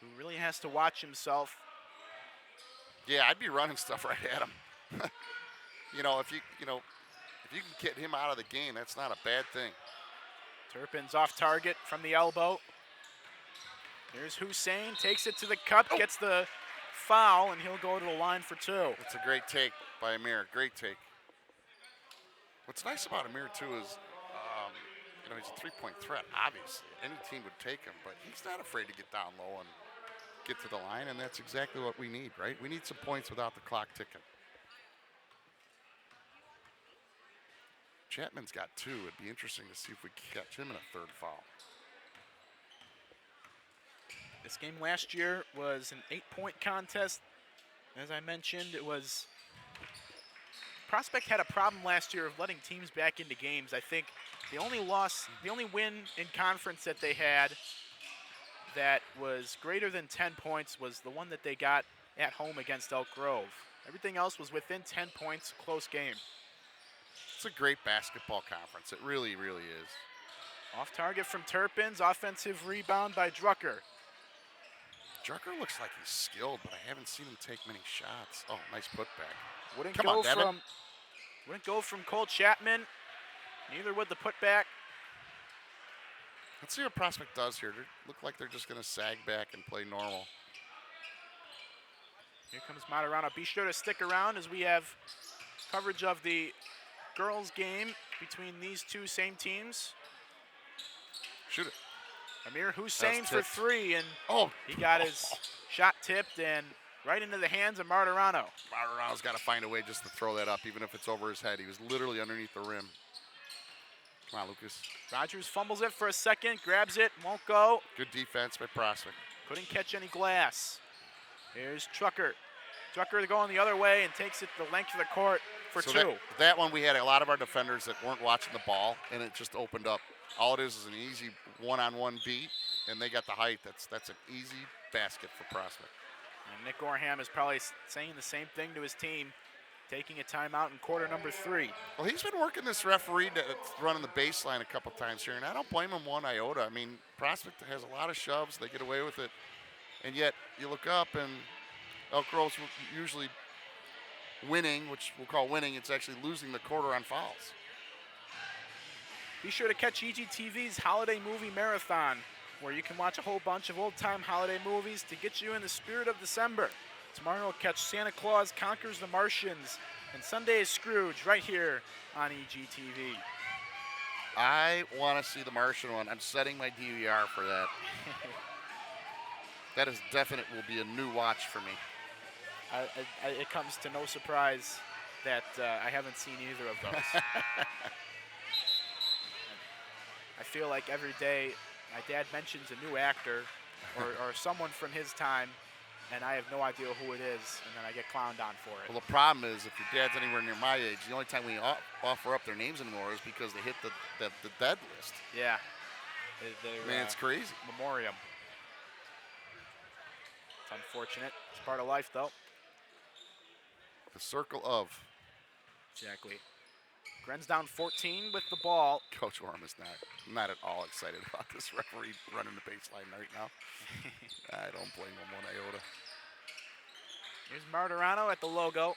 who really has to watch himself. Yeah, I'd be running stuff right at him. If you can get him out of the game, that's not a bad thing. Turpins off target from the elbow. Here's Hussein, takes it to the cup, gets the foul, and he'll go to the line for 2. It's a great take by Amir. Great take. What's nice about Amir too is, he's a 3-point threat. Obviously, any team would take him, but he's not afraid to get down low and get to the line, and that's exactly what we need, right? We need some points without the clock ticking. Chapman's got 2. It'd be interesting to see if we catch him in a 3rd foul. This game last year was an 8-point contest. As I mentioned, it was Prospect had a problem last year of letting teams back into games. I think the only win in conference that they had that was greater than 10 points was the one that they got at home against Elk Grove. Everything else was within 10 points, close game. It's a great basketball conference. It really, really is. Off target from Turpins, offensive rebound by Drucker. Drucker looks like he's skilled, but I haven't seen him take many shots. Oh, nice putback. Wouldn't go from Cole Chapman. Neither would the putback. Let's see what Prospect does here. They look like they're just going to sag back and play normal. Here comes Martirano. Be sure to stick around as we have coverage of the girls' game between these two same teams. Shoot it. Amir Hussein for 3, and he got his shot tipped and right into the hands of Martirano. Martirano's got to find a way just to throw that up, even if it's over his head. He was literally underneath the rim. Come on, Lucas. Rogers fumbles it for a second, grabs it, won't go. Good defense by Prospect. Couldn't catch any glass. Here's Trucker. Trucker going the other way and takes it the length of the court for 2. That one, we had a lot of our defenders that weren't watching the ball, and it just opened up. All it is an easy one-on-one beat, and they got the height. That's an easy basket for Prospect. And Nick Gorham is probably saying the same thing to his team, taking a timeout in quarter number 3. Well, he's been working this referee that's running the baseline a couple times here, and I don't blame him one iota. I mean, Prospect has a lot of shoves. They get away with it. And yet you look up, and Elk Grove's usually winning, which we'll call winning. It's actually losing the quarter on fouls. Be sure to catch EGTV's Holiday Movie Marathon where you can watch a whole bunch of old-time holiday movies to get you in the spirit of December. Tomorrow we'll catch Santa Claus Conquers the Martians and Sunday is Scrooge right here on EGTV. I want to see the Martian one. I'm setting my DVR for that. That is definite. Will be a new watch for me. It comes to no surprise that I haven't seen either of those. I feel like every day my dad mentions a new actor or someone from his time, and I have no idea who it is, and then I get clowned on for it. Well, the problem is if your dad's anywhere near my age, the only time we offer up their names anymore is because they hit the dead list. Yeah. Man, it's crazy. Memoriam. It's unfortunate. It's part of life, though. The circle of. Exactly. Gren's down 14 with the ball. Coach Orm is not at all excited about this referee running the baseline right now. I don't blame him one iota. Here's Martirano at the logo.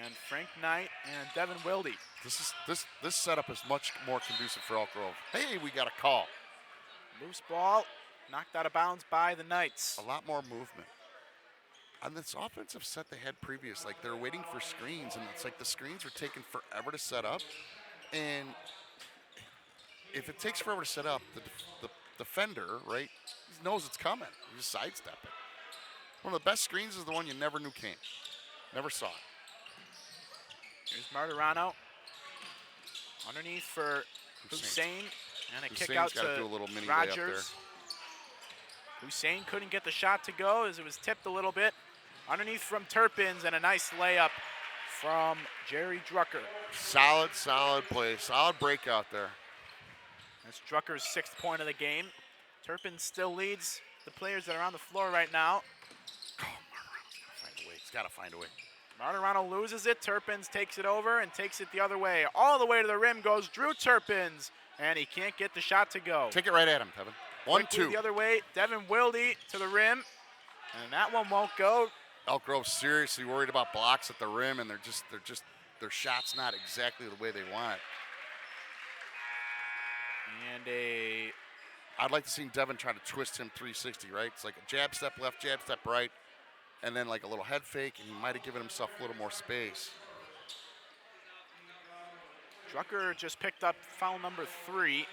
And Frank Knight and Devin Wilde. This setup is much more conducive for Elk Grove. Hey, we got a call. Loose ball, knocked out of bounds by the Knights. A lot more movement. On this offensive set they had previous, like they're waiting for screens, and it's like the screens are taking forever to set up. And if it takes forever to set up, the defender, right, he knows it's coming. You just sidestep it. One of the best screens is the one you never knew came. Never saw it. Here's Martirano. Underneath for Hussein. And a Hussein's kick out gotta to do a little mini layup there. Rogers. Hussein couldn't get the shot to go as it was tipped a little bit. Underneath from Turpins and a nice layup from Jerry Drucker. Solid play. Solid breakout there. That's Drucker's 6th point of the game. Turpin still leads the players that are on the floor right now. Oh, Martirano's gotta find a way. He's got to find a way. Martirano loses it. Turpins takes it over and takes it the other way. All the way to the rim goes Drew Turpins, and he can't get the shot to go. Take it right at him, Kevin. 1-2. The other way, Devin Wilde to the rim, and that one won't go. Elk Grove seriously worried about blocks at the rim, and their shot's not exactly the way they want it. And I'd like to see Devin try to twist him 360, right? It's like a jab step left, jab step right, and then like a little head fake, and he might have given himself a little more space. Drucker just picked up foul number 3.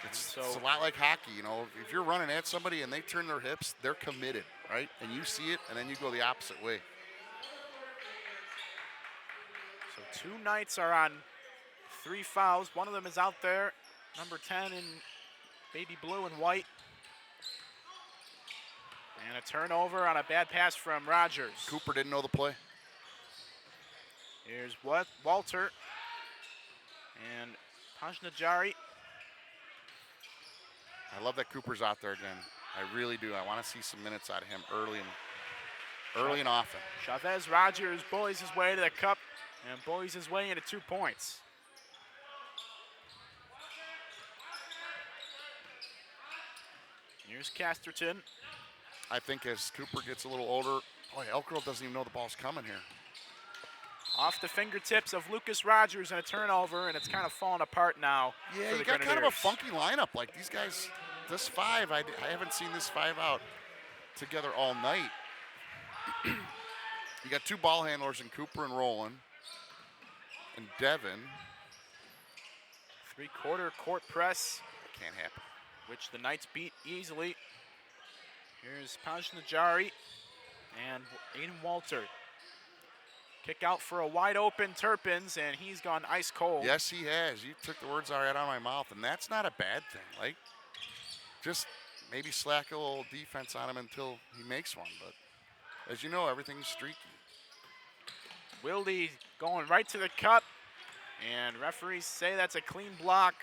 It's a lot like hockey, you know. If you're running at somebody and they turn their hips, they're committed, right? And you see it, and then you go the opposite way. So 2 Knights are on 3 fouls. One of them is out there, number 10 in baby blue and white. And a turnover on a bad pass from Rogers. Cooper didn't know the play. Here's Walter and Pajnajari. I love that Cooper's out there again. I really do. I want to see some minutes out of him early and often. Chavez Rogers bullies his way to the cup and bullies his way into 2 points. Here's Casterton. I think as Cooper gets a little older, boy, Elk Grove doesn't even know the ball's coming here. Off the fingertips of Lucas Rogers and a turnover, and it's kind of falling apart now. Yeah, for you the got kind of a Grenadiers. funky lineup. Like these guys, this 5, I haven't seen this 5 out together all night. You got 2 ball handlers in Cooper and Roland and Devin. 3-quarter court press, Can't happen. which the Knights beat easily. Here's Pajnajari and Aiden Walter. Kick out for a wide open Turpins, and he's gone ice cold. Yes, he has. You took the words right out of my mouth, and that's not a bad thing. Like, just maybe slack a little defense on him until he makes one. But as you know, everything's streaky. Wilde going right to the cup, and referees say that's a clean block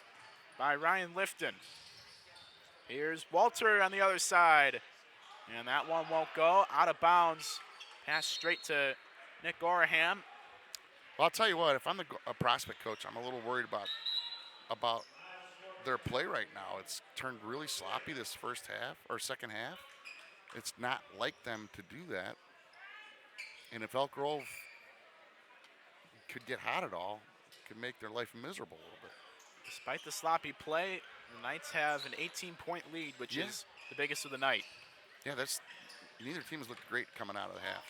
by Ryan Lifton. Here's Walter on the other side, and that one won't go. Out of bounds. Pass straight to Nick Gorham. Well, I'll tell you what, if I'm a prospect coach, I'm a little worried about their play right now. It's turned really sloppy this first half or second half. It's not like them to do that. And if Elk Grove could get hot at all, it could make their life miserable a little bit. Despite the sloppy play, the Knights have an 18-point lead, which Yeah. is the biggest of the night. Yeah, neither team has looked great coming out of the half.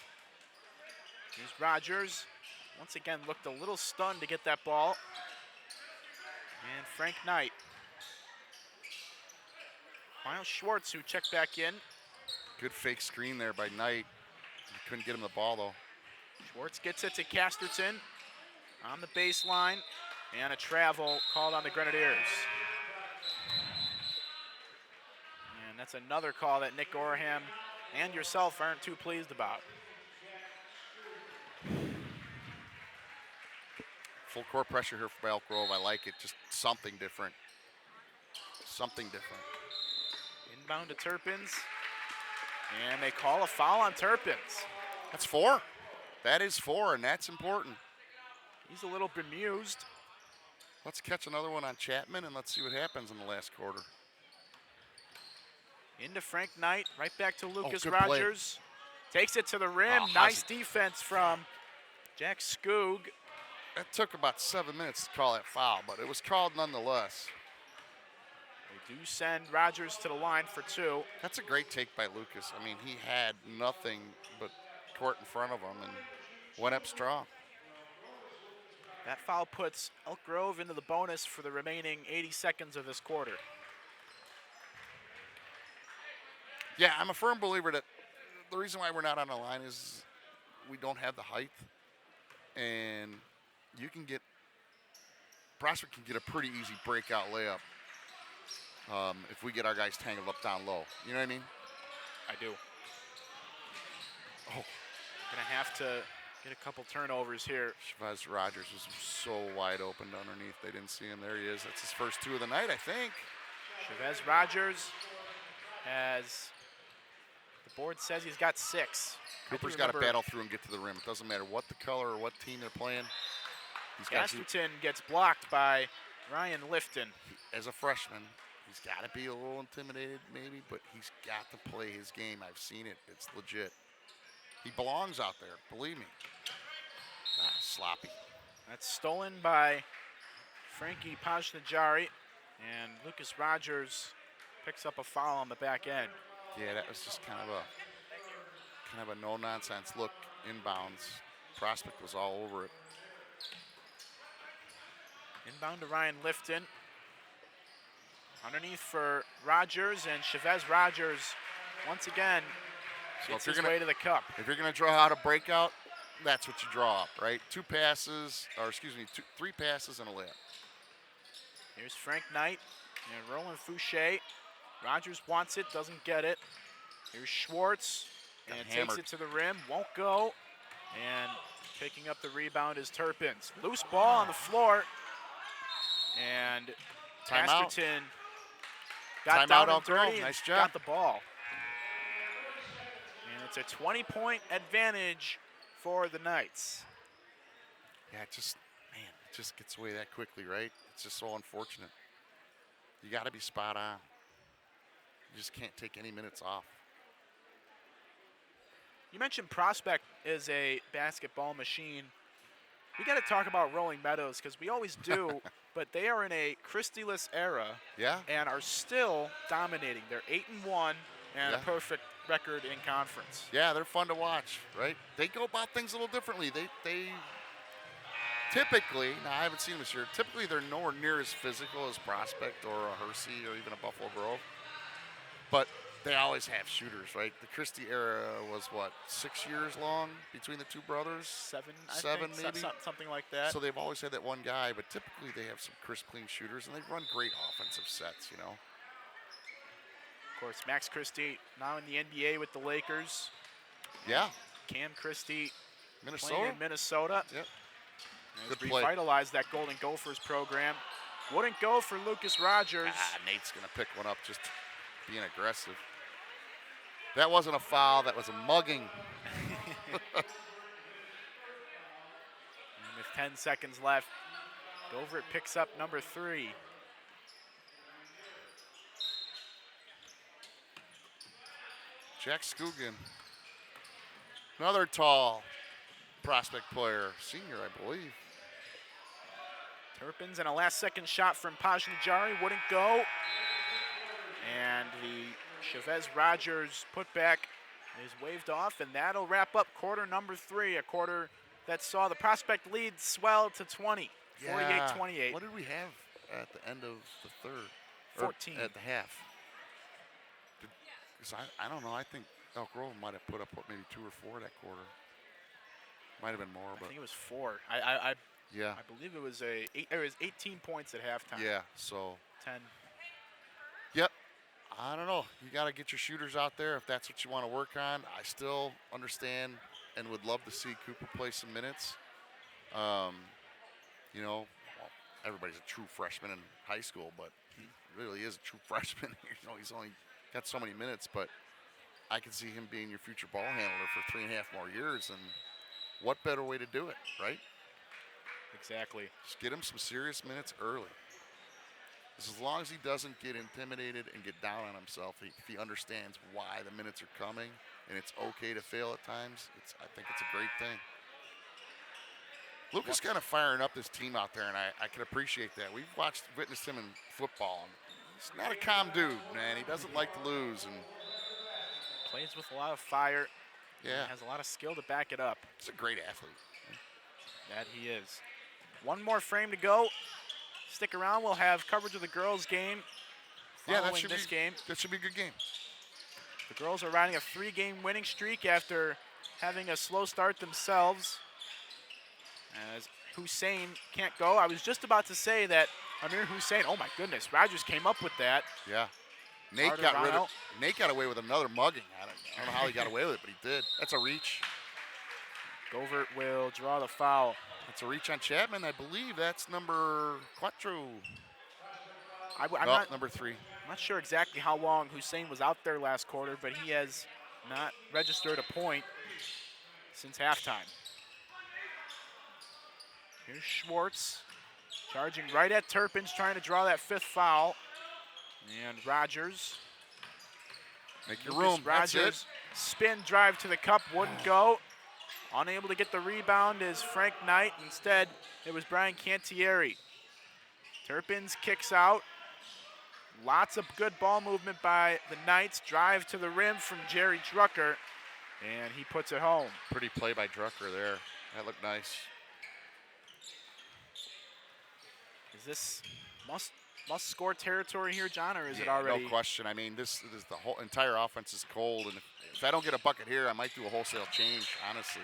Here's Rogers. Once again, looked a little stunned to get that ball. And Frank Knight. Miles Schwartz, who checked back in. Good fake screen there by Knight. He couldn't get him the ball, though. Schwartz gets it to Casterton on the baseline. And a travel called on the Grenadiers. And that's another call that Nick Gorham and yourself aren't too pleased about. Full court pressure here for Elk Grove. I like it. Just something different. Something different. Inbound to Turpins. And they call a foul on Turpins. That's 4. That is 4, and that's important. He's a little bemused. Let's catch another one on Chapman, and let's see what happens in the last quarter. Into Frank Knight, right back to Lucas good Rogers. Takes it to the rim. Oh, Nice defense from Jack Skoog. It took about 7 minutes to call that foul, but it was called nonetheless. They do send Rogers to the line for 2. That's a great take by Lucas. I mean, he had nothing but court in front of him and went up strong. That foul puts Elk Grove into the bonus for the remaining 80 seconds of this quarter. Yeah, I'm a firm believer that the reason why we're not on the line is we don't have the height, and Prospect can get a pretty easy breakout layup if we get our guys tangled up down low. You know what I mean? I do. Oh, Gonna have to get a couple turnovers here. Chavez Rogers was so wide open underneath. They didn't see him. There he is. That's his first 2 of the night, I think. Chavez Rogers has, the board says he's got 6. Cooper's got to battle through and get to the rim. It doesn't matter what the color or what team they're playing. He's got to, Casterton gets blocked by Ryan Lifton. as a freshman, he's got to be a little intimidated maybe, but he's got to play his game. I've seen it. It's legit. He belongs out there, believe me. Sloppy. That's stolen by Frankie Pajnajari, and Lucas Rogers picks up a foul on the back end. Yeah, that was just kind of a no-nonsense look inbounds. Prospect was all over it. Inbound to Ryan Lifton. Underneath for Rogers, and Chavez Rogers once again gets his way to the cup. If you're going to draw out a breakout, that's what you draw up, right? 3 passes and a layup. Here's Frank Knight and Roland Fouché. Rogers wants it, doesn't get it. Here's Schwartz, and takes it to the rim, won't go. And picking up the rebound is Turpins. Loose ball on the floor. And Casterton got down and dirty and nice job. got the ball. And it's a 20-point advantage for the Knights. Yeah, it just gets away that quickly, right? It's just so unfortunate. You got to be spot on. You just can't take any minutes off. You mentioned Prospect is a basketball machine. We got to talk about Rolling Meadows because we always do, but they are in a Christie-less era and are still dominating. They're 8-1 and a perfect record in conference. Yeah, they're fun to watch, right? They go about things a little differently. They typically, now I haven't seen them this year, typically they're nowhere near as physical as Prospect or a Hersey or even a Buffalo Grove. But they always have shooters, right? The Christie era was, 6 years long between the two brothers? Seven, maybe? Something like that. So they've always had that one guy, but typically they have some crisp, clean shooters, and they run great offensive sets, you know. Of course, Max Christie now in the NBA with the Lakers. Yeah. Cam Christie Minnesota. playing in Minnesota. Yep. Has revitalized that Golden Gophers program. Wouldn't go for Lucas Rogers. Nate's going to pick one up, just being aggressive. That wasn't a foul. That was a mugging. And with 10 seconds left, Dover picks up number 3. Jack Scoogan. Another tall Prospect player. Senior, I believe. Turpins and a last-second shot from Pajnajari wouldn't go. And the Chavez-Rogers putback is waved off, and that'll wrap up quarter number 3, a quarter that saw the Prospect lead swell to 20, 48-28. What did we have at the end of the third? 14. At the half. Because I don't know. I think Elk Grove might have put up, maybe 2 or 4 that quarter. Might have been more, I but think it was 4. I yeah. believe it was it was 18 points at halftime. Yeah, so 10. Yep. I don't know. You got to get your shooters out there if that's what you want to work on. I still understand and would love to see Cooper play some minutes. You know, well, everybody's a true freshman in high school, but he really is a true freshman. You know, he's only got so many minutes, but I can see him being your future ball handler for 3.5 more years, and what better way to do it, right? Exactly. Just get him some serious minutes early. As long as he doesn't get intimidated and get down on himself, if he understands why the minutes are coming and it's okay to fail at times, I think it's a great thing. Lucas kind of firing up this team out there, and I can appreciate that. We've witnessed him in football, and he's not a calm dude, man. He doesn't like to lose, and plays with a lot of fire. Yeah. Has a lot of skill to back it up. He's a great athlete. That he is. One more frame to go. Stick around. We'll have coverage of the girls' game following this game. That should be a good game. The girls are riding a 3-game winning streak after having a slow start themselves. As Hussein can't go. I was just about to say that Amir Hussein, oh my goodness, Rogers came up with that. Yeah. Nate got away with another mugging. I don't know how he got away with it, but he did. That's a reach. Govert will draw the foul. That's a reach on Chapman. I believe that's number 4. I'm not number 3. I'm not sure exactly how long Hussein was out there last quarter, but he has not registered a point since halftime. Here's Schwartz charging right at Turpins, trying to draw that 5th foul. And Rogers. Make your room. Rogers, that's it. Spin drive to the cup, wouldn't go. Unable to get the rebound is Frank Knight. Instead, it was Brian Cantieri. Turpins kicks out. Lots of good ball movement by the Knights. Drive to the rim from Jerry Drucker, and he puts it home. Pretty play by Drucker there. That looked nice. Is this must-score territory here, John, or is it already? No question. I mean, this is the whole entire offense is cold, and if I don't get a bucket here, I might do a wholesale change, honestly.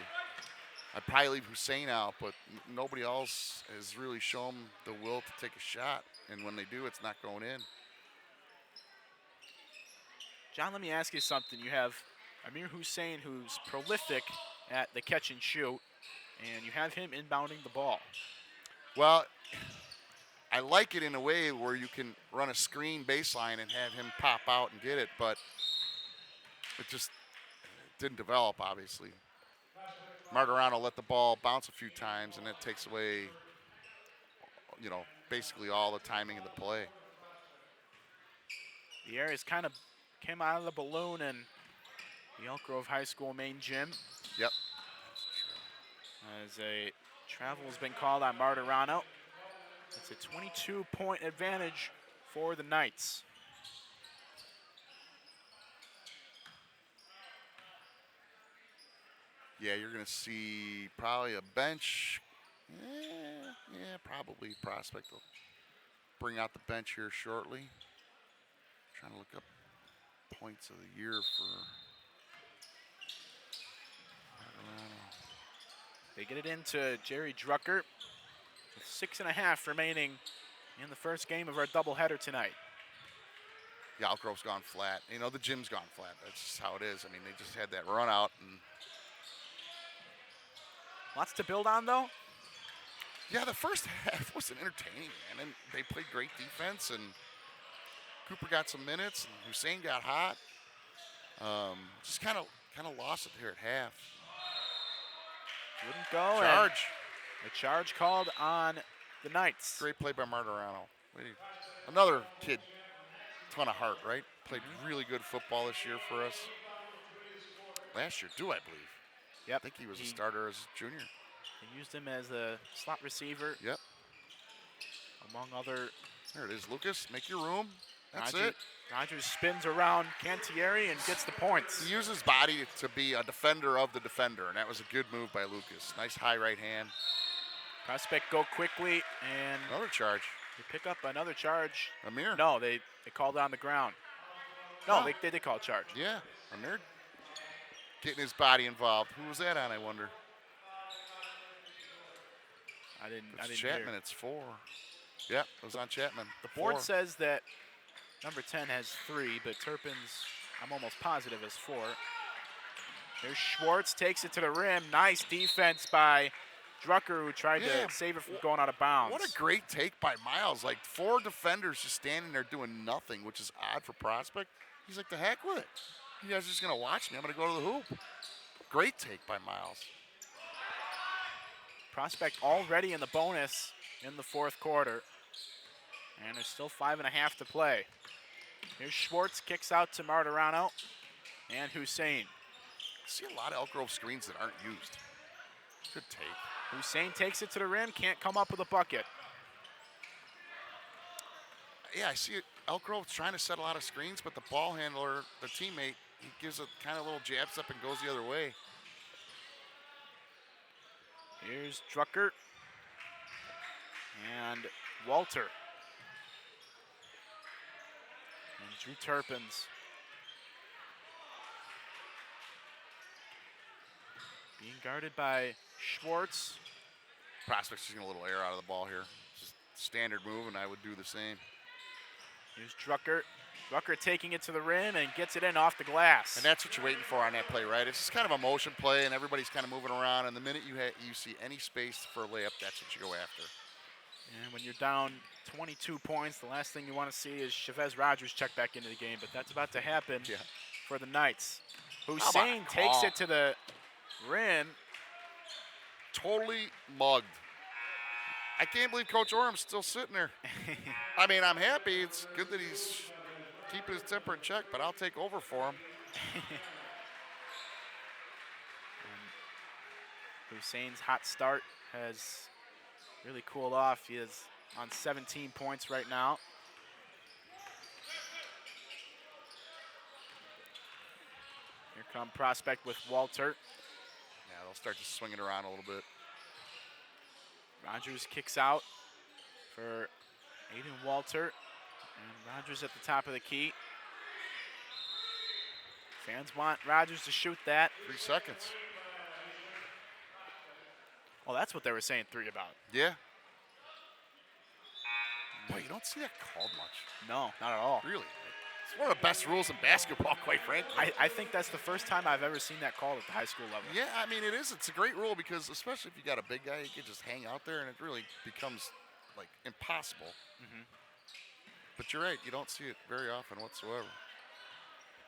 I'd probably leave Hussein out, but nobody else has really shown the will to take a shot, and when they do, it's not going in. John, let me ask you something. You have Amir Hussein, who's prolific at the catch and shoot, and you have him inbounding the ball. Well, I like it in a way where you can run a screen baseline and have him pop out and get it, but it just didn't develop, obviously. Martirano let the ball bounce a few times, and that takes away, basically all the timing of the play. The areas kind of came out of the balloon in the Elk Grove High School main gym. Yep. As a travel has been called on Martirano. It's a 22-point advantage for the Knights. Yeah, you're going to see probably a bench. Yeah, probably Prospect will bring out the bench here shortly. Trying to look up points of the year for They get it into Jerry Drucker with 6.5 remaining in the first game of our doubleheader tonight. Yeah, Elk Grove's gone flat. The gym's gone flat. That's just how it is. I mean, they just had that run out, and lots to build on, though. Yeah, the first half wasn't entertaining, man. And they played great defense, and Cooper got some minutes, and Hussein got hot. Just kind of lost it here at half. Wouldn't go. Charge. A charge called on the Knights. Great play by Martirano. Another kid, ton of heart, right? Played really good football this year for us. Last year, too, I believe. Yep. I think he was a starter as a junior. They used him as a slot receiver. Yep. among other. There it is, Lucas. Make your room. That's Rogers, it. Rogers spins around Cantieri and gets the points. He uses body to be a defender of the defender, and that was a good move by Lucas. Nice high right hand. Prospect go quickly, and Another charge. they pick up another charge. Amir. No, they called it on the ground. No, they did call a charge. Yeah, Amir getting his body involved. Who was that on, I wonder? I didn't Chapman, hear. it's 4. Yep, it was on Chapman. The board 4. says that number 10 has 3, but Turpin's, I'm almost positive, is 4. There's Schwartz, takes it to the rim. Nice defense by Drucker, who tried to save it from going out of bounds. What a great take by Miles. Like 4 defenders just standing there doing nothing, which is odd for Prospect. He's like, the heck with it. You guys are just going to watch me. I'm going to go to the hoop. Great take by Miles. Prospect already in the bonus in the fourth quarter. And there's still 5.5 to play. Here's Schwartz, kicks out to Martirano and Hussein. I see a lot of Elk Grove screens that aren't used. Good take. Hussein takes it to the rim, can't come up with a bucket. Yeah, I see it. Elk Grove's trying to set a lot of screens, but the ball handler, the teammate, he gives a kind of little jab step and goes the other way. Here's Drucker and Walter. And Drew Turpins. Being guarded by Schwartz. Prospect's just getting a little air out of the ball here. Just standard move, and I would do the same. Here's Drucker. Drucker taking it to the rim and gets it in off the glass. And that's what you're waiting for on that play, right? It's just kind of a motion play, and everybody's kind of moving around. And the minute you see any space for a layup, that's what you go after. And when you're down 22 points, the last thing you want to see is Chavez Rogers check back into the game. But that's about to happen for the Knights. Hussein takes it to the rim. Totally mugged. I can't believe Coach Orham's still sitting there. I mean, I'm happy. It's good that he's keeping his temper in check, but I'll take over for him. Hussein's hot start has really cooled off. He is on 17 points right now. Here come Prospect with Walter. Yeah, they'll start to swing it around a little bit. Rogers kicks out for Aiden Walter. And Rogers at the top of the key. Fans want Rogers to shoot that. 3 seconds. Oh, that's what they were saying 3 about. Yeah. Boy, you don't see that called much. No, not at all. Really? It's one of the best rules in basketball, quite frankly. I think that's the first time I've ever seen that called at the high school level. Yeah, I mean, it is. It's a great rule because especially if you got a big guy, you can just hang out there and it really becomes, like, impossible. Mm-hmm. But you're right. You don't see it very often whatsoever.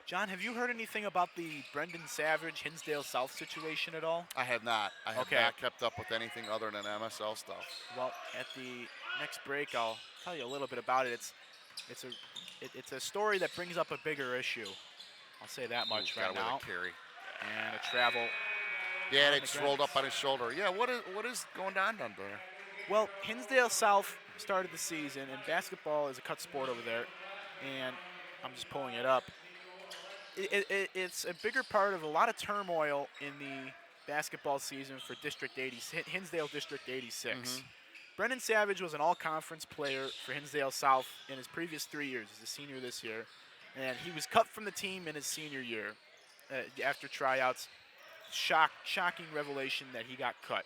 John, have you heard anything about the Brendan Savage, Hinsdale South situation at all? I have not. I have not kept up with anything other than MSL stuff. Well, at the next break, I'll tell you a little bit about it. It's a story that brings up a bigger issue. I'll say that much right now. Carry. And a travel. Yeah, they just rolled up on his shoulder. Yeah, what is going on down there? Well, Hinsdale South started the season, and basketball is a cut sport over there. And I'm just pulling it up. It's a bigger part of a lot of turmoil in the basketball season for District 86, Hinsdale District 86. Mm-hmm. Brendan Savage was an all-conference player for Hinsdale South in his previous 3 years. He's a senior this year. And he was cut from the team in his senior year after tryouts. Shocking revelation that he got cut.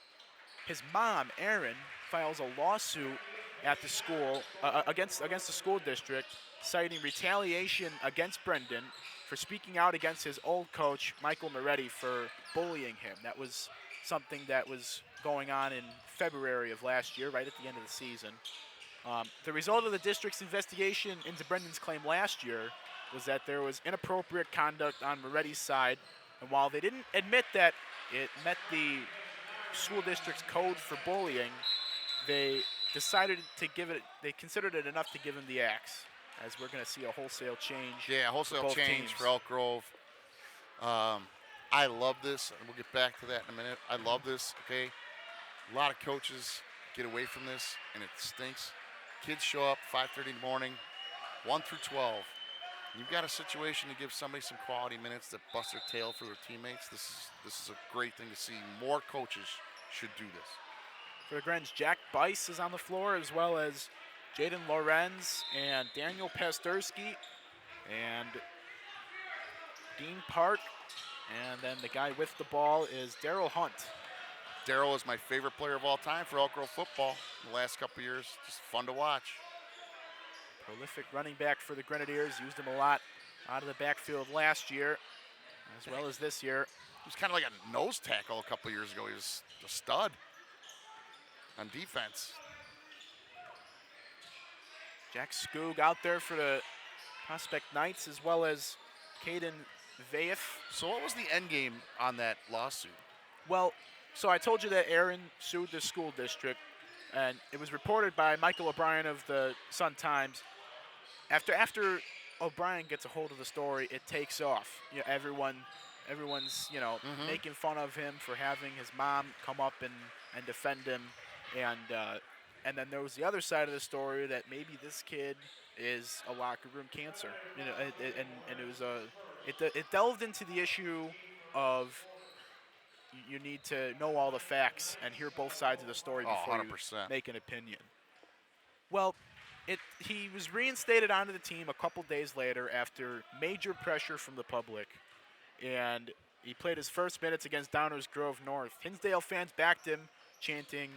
His mom, Erin, files a lawsuit at the school against the school district, citing retaliation against Brendan for speaking out against his old coach, Michael Moretti, for bullying him. That was something that was going on in February of last year, right at the end of the season. The result of the district's investigation into Brendan's claim last year was that there was inappropriate conduct on Moretti's side, and while they didn't admit that it met the school district's code for bullying, they decided to they considered it enough to give him the axe, as we're going to see a wholesale change. Yeah, wholesale change for Elk Grove. I love this, and we'll get back to that in a minute. I love this, okay? A lot of coaches get away from this, and it stinks. Kids show up 5:30 in the morning, 1 through 12. You've got a situation to give somebody some quality minutes that bust their tail for their teammates. This is a great thing to see. More coaches should do this. For the Grens, Jack Bice is on the floor, as well as Jaden Lorenz and Daniel Pasterski and Dean Park. And then the guy with the ball is Daryl Hunt. Daryl is my favorite player of all time for Elk Grove football in the last couple of years. Just fun to watch. Prolific running back for the Grenadiers. Used him a lot out of the backfield last year, as well as this year. He was kind of like a nose tackle a couple of years ago. He was a stud on defense. Jack Skoog out there for the Prospect Knights, as well as Caden Vaith. So what was the end game on that lawsuit? Well, so I told you that Aaron sued the school district, and it was reported by Michael O'Brien of the Sun-Times. After O'Brien gets a hold of the story, it takes off. You know, everyone's making fun of him for having his mom come up and defend him, and then there was the other side of the story that maybe this kid is a locker room cancer. You know, and it was it delved into the issue of you need to know all the facts and hear both sides of the story before 100%. you make an opinion. Well, he was reinstated onto the team a couple days later after major pressure from the public, and he played his first minutes against Downers Grove North. Hinsdale fans backed him, chanting,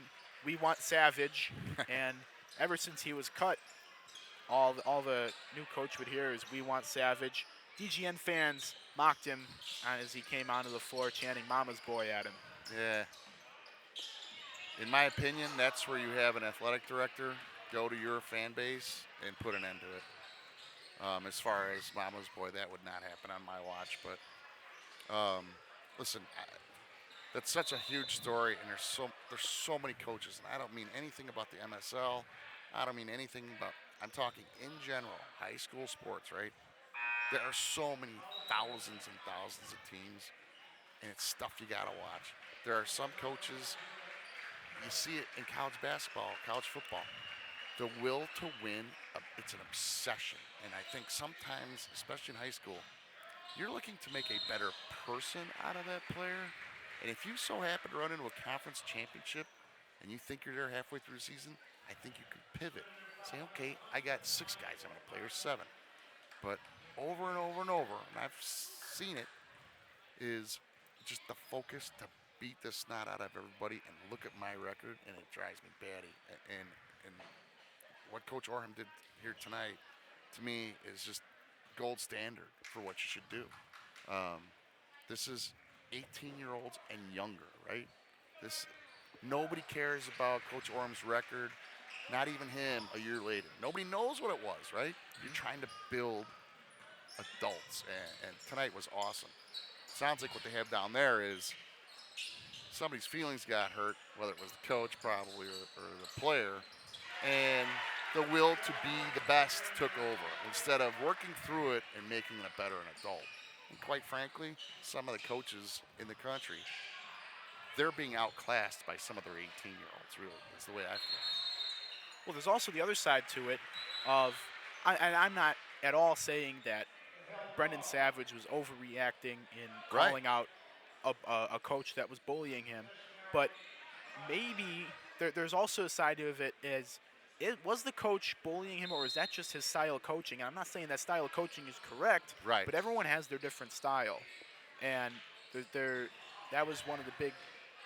"We want Savage," and ever since he was cut, all the new coach would hear is, "We want Savage." DGN fans mocked him as he came onto the floor chanting "Mama's Boy" at him. Yeah. In my opinion, that's where you have an athletic director go to your fan base and put an end to it. As far as Mama's Boy, that would not happen on my watch. But listen, that's such a huge story, and there's so many coaches, and I don't mean anything about the MSL. I don't mean anything about. I'm talking in general, high school sports, right? There are so many thousands and thousands of teams, and it's stuff you gotta watch. There are some coaches, you see it in college basketball, college football. The will to win, it's an obsession. And I think sometimes, especially in high school, you're looking to make a better person out of that player. And if you so happen to run into a conference championship and you think you're there halfway through the season, I think you could pivot. Say, okay, I got 6 guys I'm going to play, or 7. But over and over and over, and I've seen it, is just the focus to beat the snot out of everybody and look at my record, and it drives me batty. And what Coach Orham did here tonight, to me, is just gold standard for what you should do. This is 18-year-olds and younger, right? Nobody cares about Coach Orham's record, not even him a year later. Nobody knows what it was, right? You're trying to build adults, and tonight was awesome. Sounds like what they have down there is somebody's feelings got hurt, whether it was the coach probably or the player, and the will to be the best took over instead of working through it and making it better an adult. And quite frankly, some of the coaches in the country, they're being outclassed by some of their 18-year-olds, really, is the way I feel. Well, there's also the other side to it of, and I'm not at all saying that Brendan Savage was overreacting in calling out a coach that was bullying him, but maybe there's also a side of it is, was the coach bullying him, or is that just his style of coaching? And I'm not saying that style of coaching is correct, right, but everyone has their different style. And that was one of the big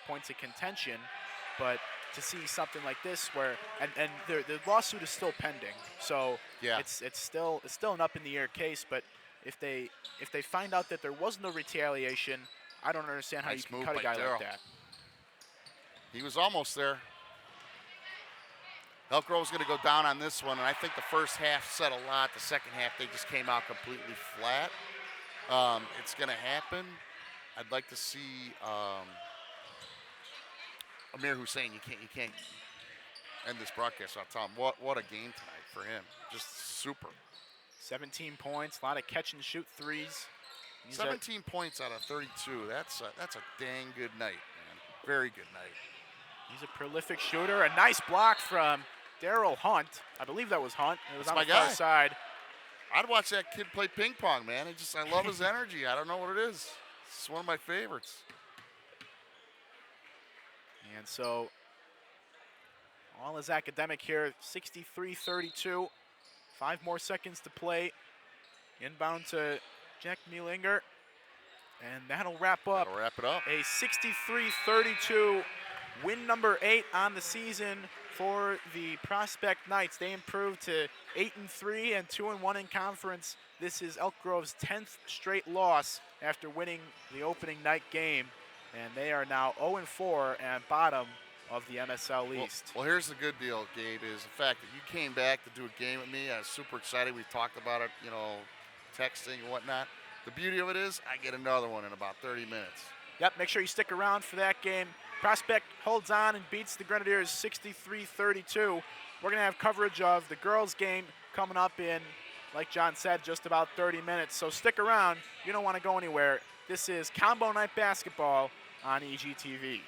points of contention. But to see something like this where, and the lawsuit is still pending. So yeah, it's still an up-in-the-air case. But if they find out that there was no retaliation, I don't understand how you can cut a guy like that. He was almost there. Elk Grove's going to go down on this one, and I think the first half said a lot. The second half, they just came out completely flat. It's going to happen. I'd like to see Amir Hussein. You can't end this broadcast without telling him what a game tonight for him. Just super. 17 points, a lot of catch and shoot threes. 17 points out of 32. That's a dang good night, man. Very good night. He's a prolific shooter. A nice block from Daryl Hunt. I believe that was Hunt. It was That's on my the far guy. side. I'd watch that kid play ping pong, man. I love his energy. I don't know what it is. It's one of my favorites. And so all is academic here, 63-32. 5 more seconds to play. Inbound to Jack Muelinger. And that'll wrap up That'll wrap it up. a 63-32 win number 8 on the season for the Prospect Knights. They improved to 8-3 and 2-1 in conference. This is Elk Grove's 10th straight loss after winning the opening night game. And they are now 0-4 and bottom of the MSL East. Well, here's the good deal, Gabe, is the fact that you came back to do a game with me. I was super excited. We've talked about it, texting and whatnot. The beauty of it is I get another one in about 30 minutes. Yep, make sure you stick around for that game. Prospect holds on and beats the Grenadiers 63-32. We're going to have coverage of the girls' game coming up in, like John said, just about 30 minutes. So stick around. You don't want to go anywhere. This is Combo Night Basketball on EGTV.